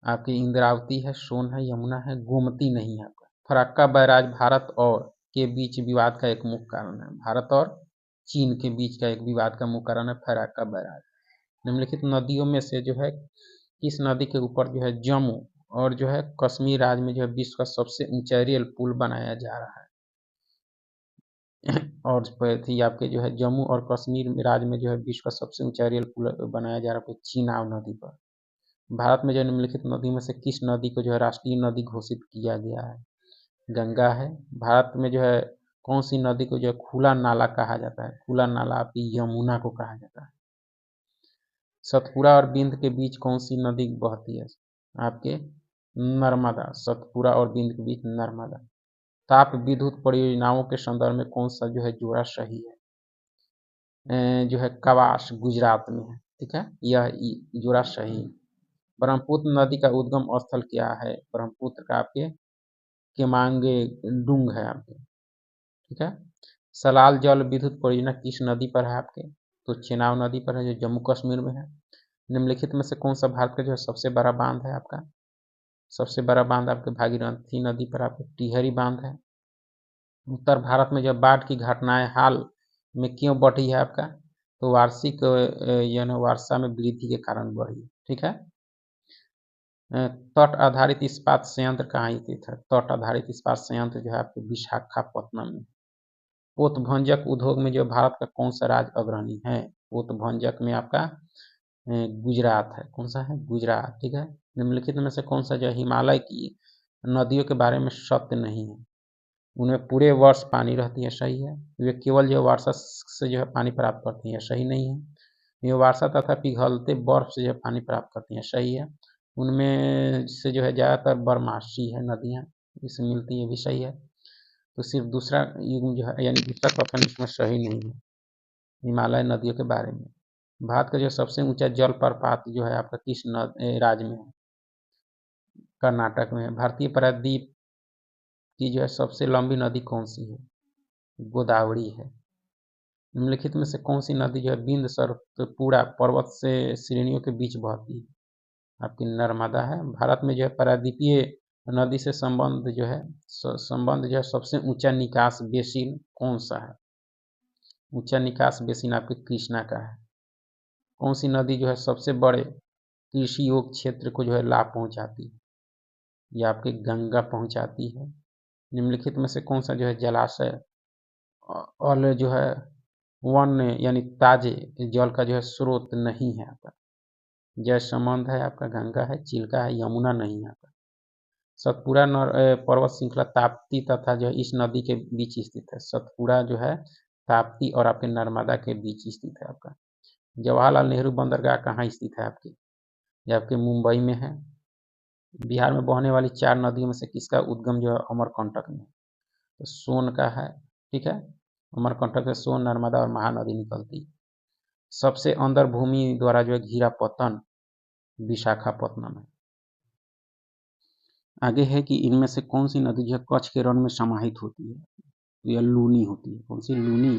आपकी इंद्रावती है, सोन है, यमुना है, गोमती नहीं है आपका। फरक्का बैराज भारत और के बीच विवाद का एक मुख्य कारण है। भारत और चीन के बीच का एक विवाद का मुख्य कारण है फरक्का बैराज। निम्नलिखित नदियों में से जो है किस नदी के ऊपर जो है जम्मू और जो है कश्मीर राज्य में जो है विश्व का सबसे ऊंचा रेल पुल बनाया जा रहा है? और थी आपके जो है जम्मू और कश्मीर राज्य में जो है विश्व का सबसे ऊंचा रेल पुल बनाया जा रहा है चिनाब नदी पर। भारत में जो निम्नलिखित नदी में से किस नदी को जो है राष्ट्रीय नदी घोषित किया गया है? गंगा है। भारत में जो है कौन सी नदी को जो है खुला नाला कहा जाता है? खुला नाला आपकी यमुना को कहा जाता है। सतपुरा और बिंद के बीच कौन सी नदी बहती है? आपके नर्मदा। सतपुरा और बिंद के बीच नर्मदा। ताप विद्युत परियोजनाओं के संदर्भ में कौन सा जो है जोड़ा सही है? जो है कवास गुजरात में है, ठीक है, यह जोड़ा सही। ब्रह्मपुत्र नदी का उद्गम स्थल क्या है? ब्रह्मपुत्र का आपके केमांगे डूंग है आपके, ठीक है। सलाल जल विद्युत परियोजना किस नदी पर है आपके? तो चेनाब नदी पर है जो जम्मू कश्मीर में है। निम्नलिखित में से कौन सा भारत का जो है सबसे बड़ा बांध है आपका? सबसे बड़ा बांध आपके भागीरथी नदी पर आपके टिहरी बांध है। उत्तर भारत में जब बाढ़ की घटनाएं हाल में क्यों बढ़ी है आपका? तो वार्षिक वर्षा में वृद्धि के कारण बढ़ी, ठीक है। तट आधारित इस्पात संयंत्र कहाँ स्थित है? तट आधारित इस्पात संयंत्र जो है आपके विशाखापत्तनम में। पोतभंजक उद्योग में जो भारत का कौन सा राज्य अग्रणी है? पोतभंजक में आपका गुजरात है। कौन सा है? गुजरात, ठीक है। निम्नलिखित में से कौन सा जो हिमालय की नदियों के बारे में सत्य नहीं है? उनमें पूरे वर्ष पानी रहती है, सही है। वे केवल जो वर्षा से जो है पानी प्राप्त करती है, सही नहीं है। ये वर्षा तथा पिघलते बर्फ से जो है पानी प्राप्त करती है, सही है। उनमें से जो है ज़्यादातर बरमासी है नदियाँ, इससे मिलती है, भी सही है। तो सिर्फ दूसरा युग्म जो है यानी दूसरा कथन इसमें सही नहीं है हिमालय नदियों के बारे में। भारत का जो सबसे ऊंचा जलप्रपात जो है आपका किस राज्य में है? कर्नाटक में है। भारतीय प्रायद्वीप की जो है सबसे लंबी नदी कौन सी है? गोदावरी है। निम्नलिखित में से कौन सी नदी जो है बिंद सतपुड़ा पर्वत से श्रेणियों के बीच बहती है? आपकी नर्मदा है। भारत में जो है प्रायद्वीपीय नदी से संबंध जो है सबसे ऊंचा निकास बेसिन कौन सा है? ऊंचा निकास बेसिन आपके कृष्णा का है। कौन सी नदी जो है सबसे बड़े कृषि योग क्षेत्र को जो है लाभ पहुंचाती है? ये आपके गंगा पहुंचाती है। निम्नलिखित में से कौन सा जो है जलाशय और जो है वन यानी ताजे जल का जो है स्रोत नहीं है आपका? जयसमंद है आपका, गंगा है, चिल्का है, यमुना नहीं है आपका। सतपुरा पर्वत श्रृंखला ताप्ती तथा जो है इस नदी के बीच स्थित है। सतपुरा जो है ताप्ती और आपके नर्मदा के बीच स्थित है आपका। जवाहरलाल नेहरू बंदरगाह कहाँ स्थित है आपके? ये आपके मुंबई में है। बिहार में बहने वाली 4 नदियों में से किसका उद्गम जो है अमरकंटक में? तो सोन का है, ठीक है। अमरकंटक से सोन, नर्मदा और महानदी निकलती है। सबसे अंदर भूमि द्वारा जो है घिरा पतन विशाखापत्तनम है। आगे है कि इनमें से कौन सी नदी जो है कच्छ के रण में समाहित होती है? तो यह लूनी होती है। कौन सी? लूनी।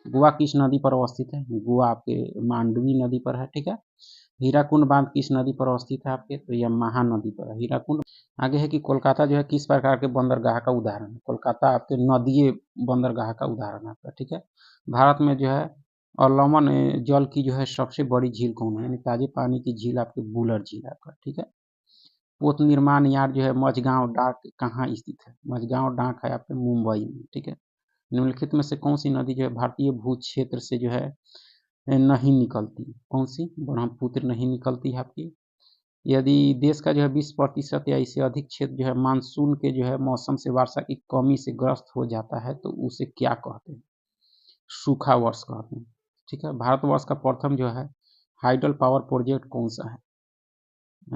गोवा किस नदी पर अवस्थित है? गोवा आपके मांडवी नदी पर है, ठीक है। हीराकुंड बांध किस नदी पर अवस्थित है आपके? तो यह महानदी पर है, हीराकुंड। आगे है कि कोलकाता जो है किस प्रकार के बंदरगाह का उदाहरण है? कोलकाता आपके नदीय बंदरगाह का उदाहरण है आपका, ठीक है। भारत में जो है अवलंबन जल की जो है सबसे बड़ी झील कौन है? यानी ताजे पानी की झील आपकी बुलर झील है आपका, ठीक है। पोत निर्माण यार्ड जो है मझगांव डाक कहाँ स्थित है? मझगांव डाक है आपके मुंबई में, ठीक है। निम्नलिखित में से कौन सी नदी जो है भारतीय भू क्षेत्र से जो है नहीं निकलती? कौन सी? ब्रह्मपुत्र नहीं निकलती है आपकी। यदि देश का जो है 20% या इससे अधिक क्षेत्र जो है मानसून के जो है मौसम से वर्षा की कमी से ग्रस्त हो जाता है तो उसे क्या कहते हैं? सूखा वर्ष कहते हैं, ठीक है। भारतवर्ष का प्रथम जो है हाइडल पावर प्रोजेक्ट कौन सा है?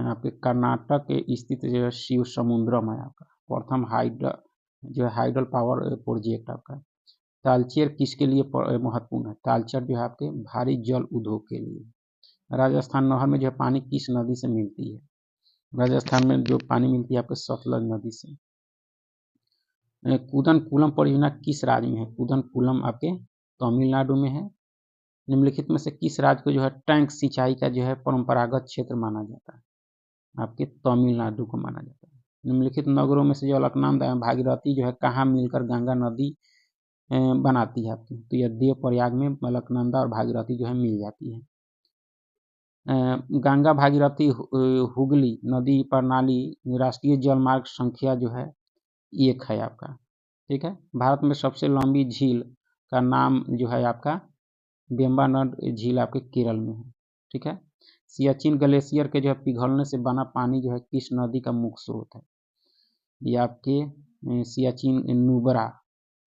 आपके कर्नाटक के स्थित जो है शिव समुद्रम है आपका प्रथम जो है हाइडल पावर प्रोजेक्ट आपका। तालचेर किसके लिए महत्वपूर्ण है? तालचेर जो है आपके भारी जल उद्योग के लिए। राजस्थान नहर में जो है पानी किस नदी से मिलती है? राजस्थान में जो पानी मिलती है आपके सतलज नदी से। कूदनकुलम परियोजना किस राज्य में है? कूदनकुलम आपके तमिलनाडु में है। निम्नलिखित में से किस राज्य को जो है टैंक सिंचाई का जो है परंपरागत क्षेत्र माना जाता है? आपके तमिलनाडु को माना जाता है। निम्नलिखित नगरों में से जो अलकनंदा एवं भागीरथी जो है कहाँ मिलकर गंगा नदी बनाती है आपकी? तो यह देव प्रयाग में अलकनंदा और भागीरथी जो है मिल जाती है। गंगा भागीरथी हुगली नदी प्रणाली राष्ट्रीय जलमार्ग संख्या जो है 1 है आपका। ठीक है। भारत में सबसे लंबी झील का नाम जो है आपका वेम्बनाड झील आपके केरल में है। ठीक है। सियाचिन ग्लेशियर के जो है पिघलने से बना पानी जो है किस नदी का मुख्य स्रोत है? ये आपके सियाचिन नुब्रा।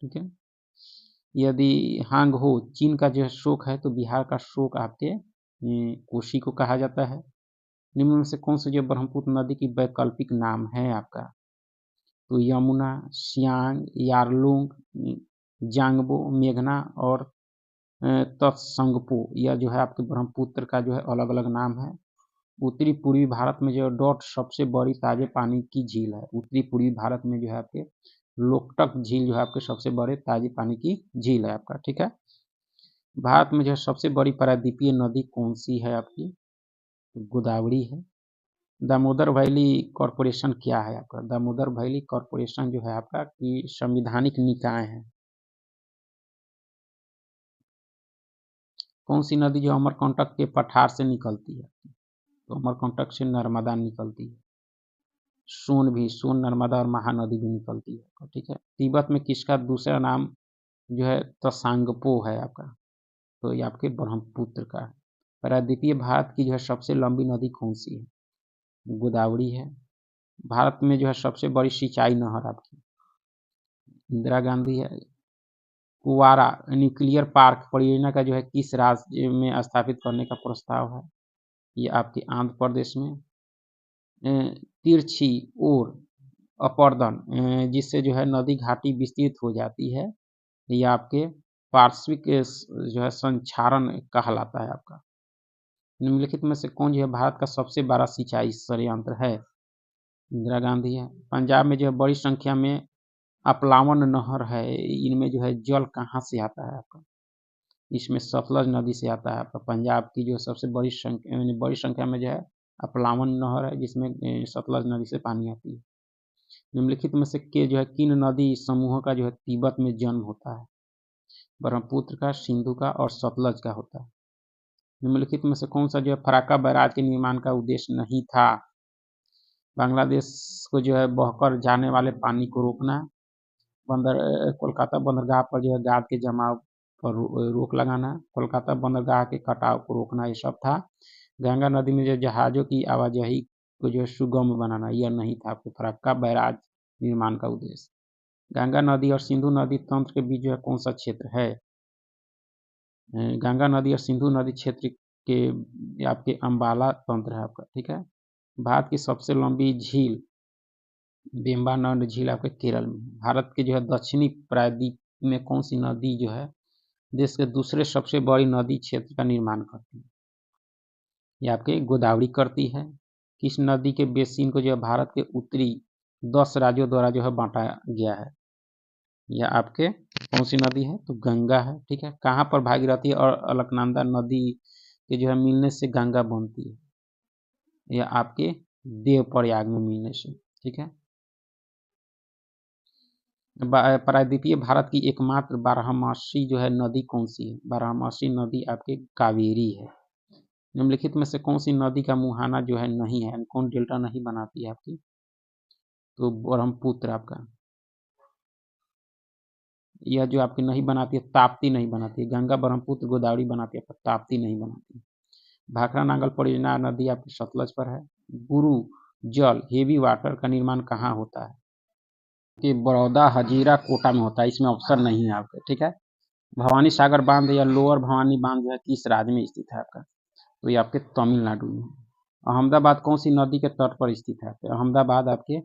ठीक है। यदि हांग हो चीन का जो शोक है तो बिहार का शोक आपके कोशी को कहा जाता है। निम्न में से कौन सी जो ब्रह्मपुत्र नदी की वैकल्पिक नाम है आपका? तो यमुना, सियांग, यारलुंग, जांगबो, मेघना और तत्संगपो, यह जो है आपके ब्रह्मपुत्र का जो है अलग अलग नाम है। उत्तरी पूर्वी भारत में जो डॉट सबसे बड़ी ताजे पानी की झील है। उत्तरी पूर्वी भारत में जो है आपके लोकटक झील जो है आपके सबसे बड़े ताजे पानी की झील है आपका। ठीक है। भारत में जो है सबसे बड़ी प्रायद्वीपीय नदी कौन सी है आपकी? गोदावरी है। दामोदर वैली कॉरपोरेशन क्या है आपका? दामोदर वैली कॉरपोरेशन जो है आपका कि संवैधानिक निकाय है। कौन सी नदी जो अमरकंटक के पठार से निकलती है? तो अमरकंटक से नर्मदा निकलती है। सोन नर्मदा और महानदी भी निकलती है। ठीक है। तिब्बत में किसका दूसरा नाम जो है तसांगपो है आपका? तो ये आपके ब्रह्मपुत्र का है। प्रायद्वीपीय भारत की जो है सबसे लंबी नदी कौन सी है? गोदावरी है। भारत में जो है सबसे बड़ी सिंचाई नहर आपकी इंदिरा गांधी है। कुवारा न्यूक्लियर पार्क परियोजना का जो है किस राज्य में स्थापित करने का प्रस्ताव है? ये आपके आंध्र प्रदेश में। तिरछी और अपरदन जिससे जो है नदी घाटी विस्तृत हो जाती है, ये आपके पार्श्विक जो है संक्षारण कहलाता है आपका। निम्नलिखित में से कौन जो है भारत का सबसे बड़ा सिंचाई संयंत्र है? इंदिरा गांधी है। पंजाब में जो है बड़ी संख्या में अपलावन नहर है, इनमें जो है जल कहाँ से आता है आपका? इसमें सतलज नदी से आता है आपका। पंजाब की जो सबसे बड़ी संख्या में जो है अपलावन नहर है जिसमें सतलज नदी से पानी आती है। निम्नलिखित में से के जो है किन नदी समूहों का जो है तिब्बत में जन्म होता है? ब्रह्मपुत्र का, सिंधु का और सतलज का होता है। निम्नलिखित में से कौन सा जो है फराक्का बैराज के निर्माण का उद्देश्य नहीं था? बांग्लादेश को जो है बहकर जाने वाले पानी को रोकना, कोलकाता बंदरगाह पर जो है गाद के जमाव पर रोक लगाना, कोलकाता बंदरगाह के कटाव को रोकना, ये सब था। गंगा नदी में जो जहाज़ों की आवाजाही को जो है सुगम बनाना, यह नहीं था आपको फरक्का बैराज निर्माण का उद्देश्य। गंगा नदी और सिंधु नदी तंत्र के बीच जो है कौन सा क्षेत्र है? गंगा नदी और सिंधु नदी क्षेत्र के आपके अम्बाला तंत्र है आपका। ठीक है। भारत की सबसे लंबी झील वेम्बनाड झील आपके केरल में। भारत के जो है दक्षिणी प्रायद्वीप में कौन सी नदी जो है देश के दूसरे सबसे बड़ी नदी क्षेत्र का निर्माण करती है? ये आपके गोदावरी करती है। किस नदी के बेसिन को जो है भारत के उत्तरी 10 राज्यों द्वारा जो है बांटा गया है? यह आपके कौन सी नदी है? तो गंगा है। ठीक है। कहाँ पर भागीरथी और अलकनंदा नदी के जो है मिलने से गंगा बनती है? यह आपके देव प्रयाग में मिलने से। ठीक है। प्रायद्वीपीय भारत की एकमात्र बारहमासी जो है नदी कौन सी है? बारहमासी नदी आपके कावेरी है। निम्नलिखित में से कौन सी नदी का मुहाना जो है नहीं है, कौन डेल्टा नहीं बनाती है आपकी? तो ब्रह्मपुत्र आपका। यह जो आपकी नहीं बनाती है, ताप्ती नहीं बनाती है। गंगा ब्रह्मपुत्र गोदावरी बनाती है पर ताप्ती नहीं बनाती। भाखड़ा नांगल परियोजना नदी आपकी सतलज पर है। गुरु जल हेवी वाटर का निर्माण कहाँ होता है? कि बड़ौदा, हजीरा, कोटा में होता है। इसमें ऑप्शन नहीं है आपके। ठीक है। भवानी सागर बांध या लोअर भवानी बांध जो है किस राज्य में स्थित है आपका? तो ये आपके तमिलनाडु में। अहमदाबाद कौन सी नदी के तट पर स्थित है? तो अहमदाबाद आपके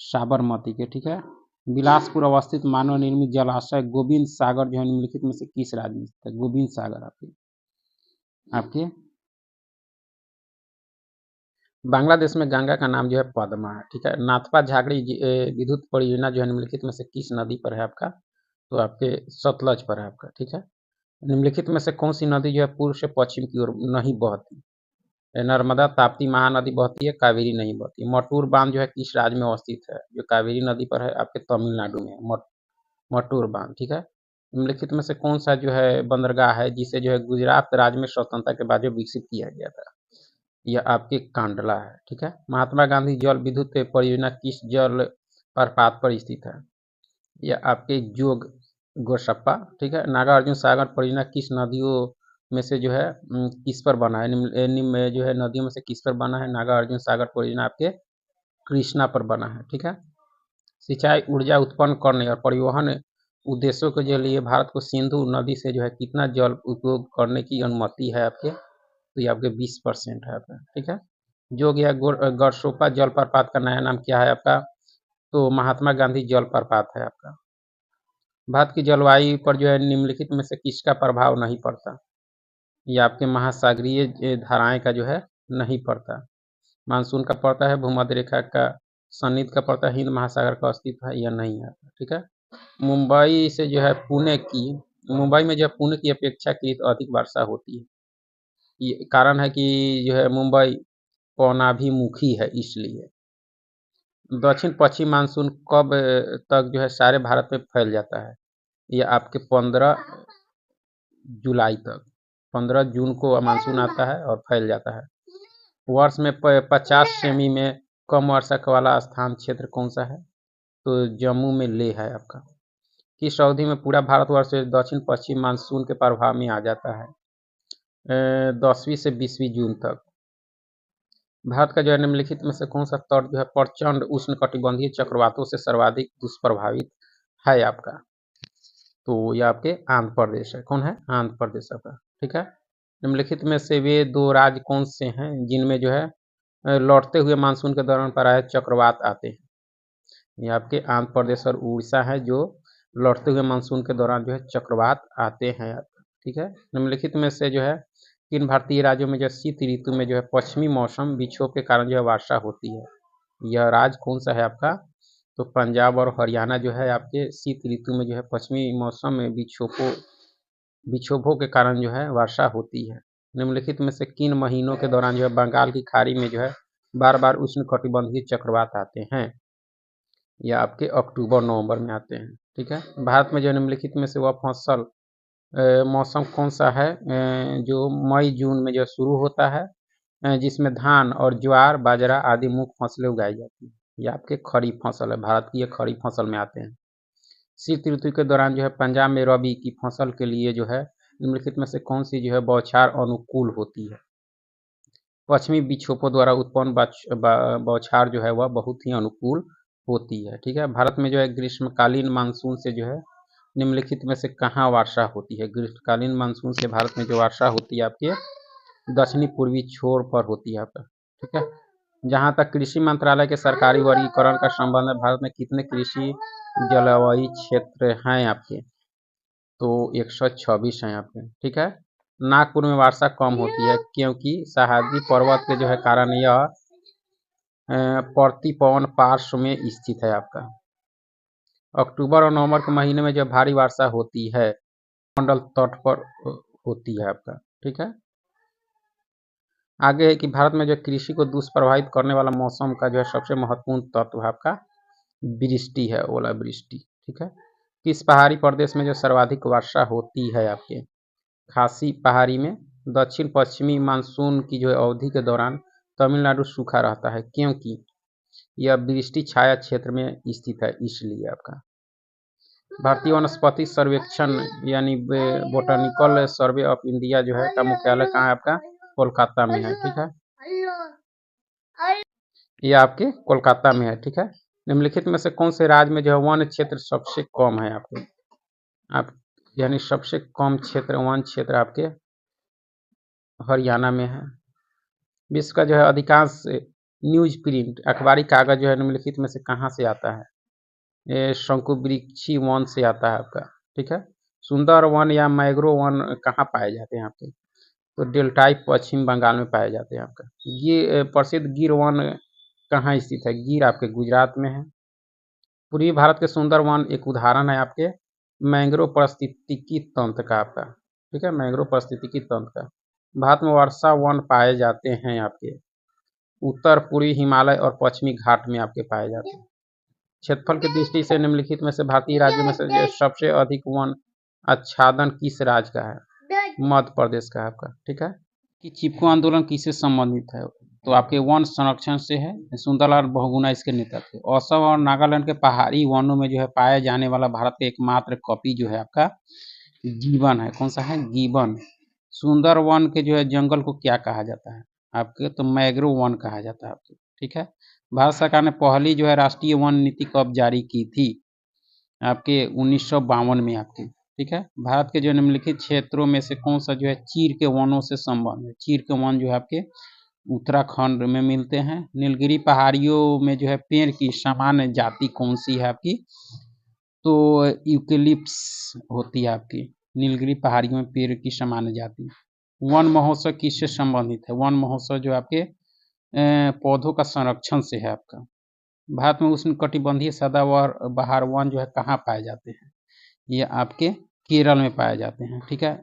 साबरमती के। ठीक है। बिलासपुर अवस्थित मानव निर्मित जलाशय गोविंद सागर जो है निम्नलिखित में से किस राज्य में स्थित है? गोविंद सागर आपके बांग्लादेश में गंगा का नाम जो है पद्मा है, ठीक है। नाथपा झाकड़ी विद्युत परियोजना जो है निम्नलिखित में से किस नदी पर है आपका? तो आपके सतलज पर है आपका, ठीक है। निम्नलिखित में से कौन सी नदी जो है पूर्व से पश्चिम की ओर नहीं बहती? नर्मदा, ताप्ती, महानदी बहती है, कावेरी नहीं बहती। मटूर बांध जो है किस राज्य में अवस्थित है? जो कावेरी नदी पर है आपके तमिलनाडु में मटूर बांध, ठीक है। निम्नलिखित में से कौन सा जो है बंदरगाह है जिसे जो है गुजरात राज्य में स्वतंत्रता के बाद जो विकसित किया गया था? यह आपके कांडला है, ठीक है। महात्मा गांधी जल विद्युत परियोजना किस जल प्रपात पर स्थित है? यह आपके जोग गोसप्पा, ठीक है। नागार्जुन सागर परियोजना किस नदियों में से जो है किस पर बना है? निम्न में जो है नदियों में से किस पर बना है? नागार्जुन सागर परियोजना आपके कृष्णा पर बना है, ठीक है। सिंचाई ऊर्जा उत्पन्न करने और परिवहन उद्देश्यों के लिए भारत को सिंधु नदी से जो है कितना जल उपयोग करने की अनुमति है आपके? तो ये आपके 20% है आपका, ठीक है। जोग या गरसोपा जलप्रपात का नया नाम क्या है आपका? तो महात्मा गांधी जलप्रपात है आपका। भारत की जलवायु पर जो है निम्नलिखित में से किसका प्रभाव नहीं पड़ता? ये आपके महासागरीय धाराएं का जो है नहीं पड़ता। मानसून का पड़ता है, भूमध्य रेखा का सन्निध का पड़ता है, हिंद महासागर का अस्तित्व है या नहीं है, ठीक है। मुंबई से जो है मुंबई में जो है पुणे की अपेक्षाकृत अधिक वर्षा होती है। ये कारण है कि जो है मुंबई पवनाभिमुखी है इसलिए। दक्षिण पश्चिम मानसून कब तक जो है सारे भारत में फैल जाता है? ये आपके 15 जुलाई तक, 15 जून को मानसून आता है और फैल जाता है। वर्ष में 50 सेमी में कम वर्षा वाला स्थान क्षेत्र कौन सा है? तो जम्मू में लेह है आपका। किस अवधि में पूरा भारतवर्ष दक्षिण पश्चिम मानसून के प्रभाव में आ जाता है? 10वीं से 20वीं जून तक। भारत का जो है निम्नलिखित में से कौन सा तट जो है प्रचंड उष्णकटिबंधीय चक्रवातों से सर्वाधिक दुष्प्रभावित है आपका? तो यह आपके आंध्र प्रदेश है। कौन है? आंध्र प्रदेश आपका, ठीक है। निम्नलिखित में से वे दो राज्य कौन से हैं जिनमें जो है लौटते हुए मानसून के दौरान प्रायः चक्रवात आते हैं? ये आपके आंध्र प्रदेश और उड़ीसा है जो लौटते हुए मानसून के दौरान जो है चक्रवात आते हैं, ठीक है। निम्नलिखित में से जो है किन भारतीय राज्यों में जो शीत ऋतु में जो है पश्चिमी मौसम विक्षोभ के कारण जो है वर्षा होती है? यह राज्य कौन सा है आपका? तो पंजाब और हरियाणा जो है आपके शीत ऋतु में जो है पश्चिमी मौसम में विक्षोभों के कारण जो है वर्षा होती है। निम्नलिखित में से किन महीनों के दौरान जो है बंगाल की खाड़ी में जो है बार बार उष्णकटिबंधीय चक्रवात आते हैं? या आपके अक्टूबर नवंबर में आते हैं, ठीक है। भारत में जो निम्नलिखित में से वह मौसम कौन सा है जो मई जून में जो शुरू होता है जिसमें धान और ज्वार बाजरा आदि मुख्य फसलें उगाई जाती हैं? ये आपके खरीफ फसल है, भारत की ये खरीफ फसल में आते हैं। शीत ऋतु के दौरान जो है पंजाब में रबी की फसल के लिए जो है निम्नलिखित में से कौन सी जो है बौछार अनुकूल होती है? पश्चिमी विक्षोभों द्वारा उत्पन्न बौछार जो है वह बहुत ही अनुकूल होती है, ठीक है। भारत में जो है ग्रीष्मकालीन मानसून से जो है निम्नलिखित में से कहाँ वर्षा होती है? ग्रीष्मकालीन मानसून से भारत में जो वर्षा होती है आपके दक्षिणी पूर्वी छोर पर होती है आपका, ठीक है। जहाँ तक कृषि मंत्रालय के सरकारी वर्गीकरण का संबंध है, भारत में कितने कृषि जलवायु क्षेत्र हैं आपके? तो 126 हैं आपके, ठीक है। नागपुर में वर्षा कम होती है क्योंकि सह्याद्री पर्वत के जो है कारण यह प्रतिपवन पार्श्व में स्थित है आपका। अक्टूबर और नवंबर के महीने में जब भारी वर्षा होती है मंडल तट पर होती है आपका, ठीक है। आगे है कि भारत में जो कृषि को दुष्प्रभावित करने वाला मौसम का जो है सबसे महत्वपूर्ण तत्व है आपका वृष्टि है, ओलावृष्टि, ठीक है। किस पहाड़ी प्रदेश में जो सर्वाधिक वर्षा होती है आपके? खासी पहाड़ी में। दक्षिण पश्चिमी मानसून की जो है अवधि के दौरान तमिलनाडु सूखा रहता है क्योंकि यह वृष्टि छाया क्षेत्र में स्थित है इसलिए आपका। भारतीय वनस्पति सर्वेक्षण यानी बोटानिकल सर्वे ऑफ इंडिया जो है का मुख्यालय कहाँ है आपका? कोलकाता में है, ठीक है। ये आपके कोलकाता में है, ठीक है। निम्नलिखित में से कौन से राज्य में जो है वन क्षेत्र सबसे कम है आपके? आप यानी सबसे कम क्षेत्र वन क्षेत्र आपके हरियाणा में है। विश्व का जो है अधिकांश न्यूज प्रिंट अखबारी कागज जो है निम्नलिखित में से कहाँ से आता है? शंकुवृक्षी वन से आता है आपका, ठीक है। सुंदर वन या मैंग्रोव वन कहाँ पाए जाते हैं आपके, तो डेल्टाई पश्चिम बंगाल में पाए जाते हैं आपका। ये प्रसिद्ध गिर वन कहाँ स्थित है, गिर आपके गुजरात में है। पूर्वी भारत के सुंदर वन एक उदाहरण है आपके मैंग्रोव पारिस्थितिकी तंत्र का आपका, ठीक है, मैंग्रोव पारिस्थितिकी तंत्र का। भारत में वर्षा वन पाए जाते हैं आपके उत्तर पूर्वी हिमालय और पश्चिमी घाट में आपके पाए जाते हैं। क्षेत्रफल की दृष्टि से निम्नलिखित में से भारतीय राज्यों में से जो सबसे अधिक वन आच्छादन किस राज्य का है, मध्य प्रदेश का है आपका, ठीक है। कि चिपको आंदोलन किससे संबंधित है, तो आपके वन संरक्षण से है। सुंदरलाल बहुगुणा इसके नेता थे। असम और नागालैंड के पहाड़ी वनों में जो है पाया जाने वाला भारत का एकमात्र कॉपी जो है आपका गिबन है। कौन सा है, गिबन। सुंदर वन के जो है जंगल को क्या कहा जाता है आपके, तो मैंग्रोव वन कहा जाता है आपके, ठीक है। भारत सरकार ने पहली जो है राष्ट्रीय वन नीति कब जारी की थी आपके 1952 में आपके, ठीक है। भारत के जो निम्नलिखित क्षेत्रों में से कौन सा जो है चीर के वनों से संबंध है, चीर के वन जो है आपके उत्तराखंड में मिलते हैं। नीलगिरी पहाड़ियों में जो है पेड़ की सामान्य जाति कौन सी है आपकी, तो यूकेलिप्स होती है आपकी नीलगिरी पहाड़ियों में पेड़ की सामान्य जाति। वन महोत्सव किससे संबंधित है, वन महोत्सव जो आपके पौधों का संरक्षण से है आपका। भारत में उष्णकटिबंधीय सदाबहार वन जो है कहाँ पाए जाते हैं, ये आपके केरल में पाए जाते हैं, ठीक है।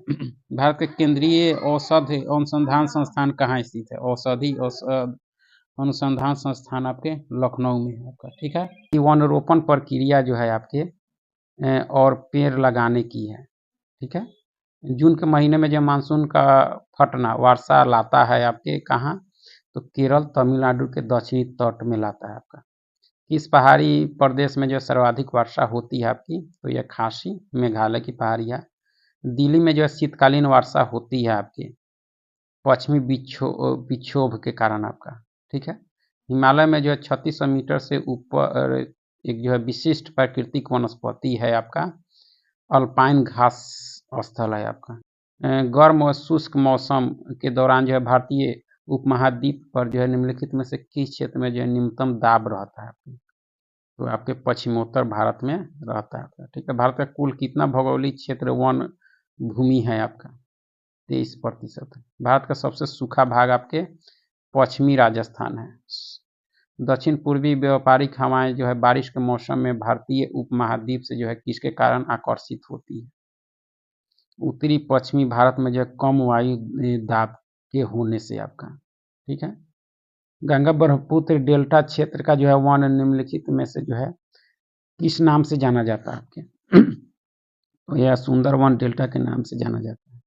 भारत के केंद्रीय औषधि अनुसंधान संस्थान कहाँ स्थित है, औषधि अनुसंधान संस्थान आपके लखनऊ में है आपका, ठीक है। वन रोपण प्रक्रिया जो है आपके और पेड़ लगाने की है, ठीक है। जून के महीने में जब मानसून का फटना वर्षा लाता है आपके कहाँ, तो केरल तमिलनाडु के दक्षिणी तट में लाता है आपका। किस पहाड़ी प्रदेश में जो सर्वाधिक वर्षा होती है आपकी, तो यह खासी मेघालय की पहाड़ियाँ। दिल्ली में जो है शीतकालीन वर्षा होती है आपके पश्चिमी विक्षोभ के कारण आपका, ठीक है। हिमालय में जो है 3600 मीटर से ऊपर एक जो है विशिष्ट प्राकृतिक वनस्पति है आपका अल्पाइन घास स्थल है आपका। गर्म और शुष्क मौसम के दौरान जो है भारतीय उपमहाद्वीप पर जो है निम्नलिखित में से किस क्षेत्र में जो है न्यूनतम दाब रहता है आपके, तो आपके पश्चिमोत्तर भारत में रहता है आपका, ठीक है। भारत का कुल कितना भौगोलिक क्षेत्र वन भूमि है आपका, 23%। भारत का सबसे सूखा भाग आपके पश्चिमी राजस्थान है। दक्षिण पूर्वी व्यापारिक हवाएं जो है बारिश के मौसम में भारतीय उपमहाद्वीप से जो है किसके कारण आकर्षित होती है, उत्तरी पश्चिमी भारत में जो है कम वायु दाब के होने से आपका, ठीक है। गंगा ब्रह्मपुत्र डेल्टा क्षेत्र का जो है वन निम्नलिखित में से जो है किस नाम से जाना जाता है आपके, तो यह सुंदरवन डेल्टा के नाम से जाना जाता है।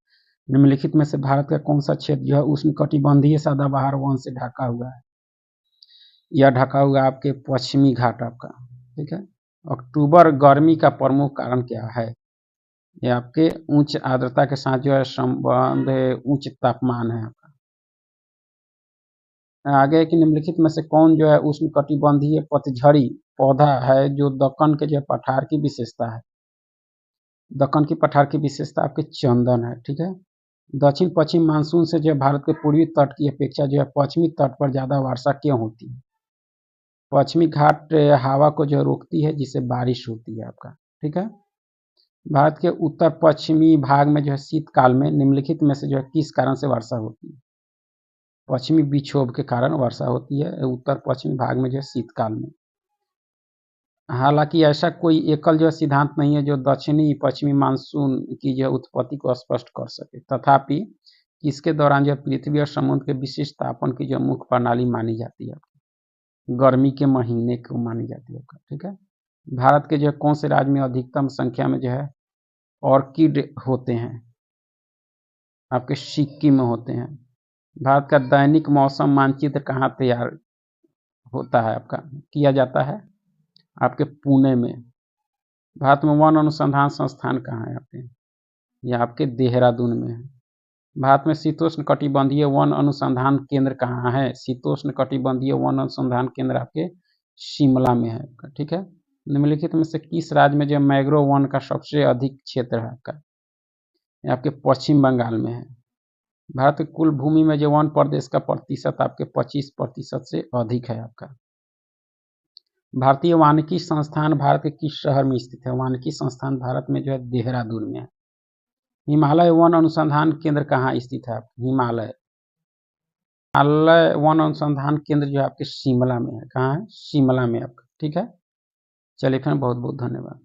निम्नलिखित में से भारत का कौन सा क्षेत्र जो है उष्णकटिबंधीय सदाबहार वन से ढका हुआ है, यह ढका हुआ आपके पश्चिमी घाट आपका, ठीक है। अक्टूबर गर्मी का प्रमुख कारण क्या है, ये आपके उच्च आर्द्रता के साथ जो है संबंध उच्च तापमान है आपका। आगे की निम्नलिखित में से कौन जो है उष्णकटिबंधीय पतझड़ी पौधा है जो दक्कन के जो पठार की विशेषता है, दक्कन की पठार की विशेषता आपके चंदन है, ठीक है। दक्षिण पश्चिम मानसून से जो भारत के पूर्वी तट की अपेक्षा जो है पश्चिमी तट पर ज़्यादा वर्षा क्यों होती है, पश्चिमी घाट हवा को जो रोकती है जिससे बारिश होती है आपका, ठीक है। भारत के उत्तर पश्चिमी भाग में जो है शीतकाल में निम्नलिखित में से जो है किस कारण से वर्षा होती है, पश्चिमी विक्षोभ के कारण वर्षा होती है उत्तर पश्चिमी भाग में जो है शीतकाल में। हालांकि ऐसा कोई एकल जो सिद्धांत नहीं है जो दक्षिणी पश्चिमी मानसून की जो उत्पत्ति को स्पष्ट कर सके, तथापि इसके दौरान जो पृथ्वी और समुद्र के विशिष्ट तापन की जो मुख्य प्रणाली मानी जाती है गर्मी के महीने को मानी जाती है, ठीक है। भारत के जो कौन से राज्य में अधिकतम संख्या में जो है ऑर्किड होते हैं, आपके सिक्किम में होते हैं। भारत का दैनिक मौसम मानचित्र कहाँ तैयार होता है आपका, किया जाता है आपके पुणे में। भारत में वन अनुसंधान संस्थान कहाँ है आपके, यह आपके देहरादून में है। भारत में शीतोष्ण कटिबंधीय वन अनुसंधान केंद्र कहाँ है, शीतोष्ण कटिबंधीय वन अनुसंधान केंद्र आपके शिमला में है आपका, ठीक है। निम्नलिखित में से किस राज्य में जो मैंग्रोव वन का सबसे अधिक क्षेत्र है आपका, आपके पश्चिम बंगाल में है। भारत की कुल भूमि में जो वन प्रदेश का प्रतिशत आपके 25% से अधिक है आपका। भारतीय वानिकी संस्थान भारत के किस शहर में स्थित है? वानिकी संस्थान भारत में जो है देहरादून में है। हिमालय वन अनुसंधान केंद्र कहाँ स्थित है? हिमालय वन अनुसंधान केंद्र जो है आपके शिमला में है। कहाँ है? शिमला में आपका। ठीक है, चलिए फ्रेंड, बहुत बहुत धन्यवाद।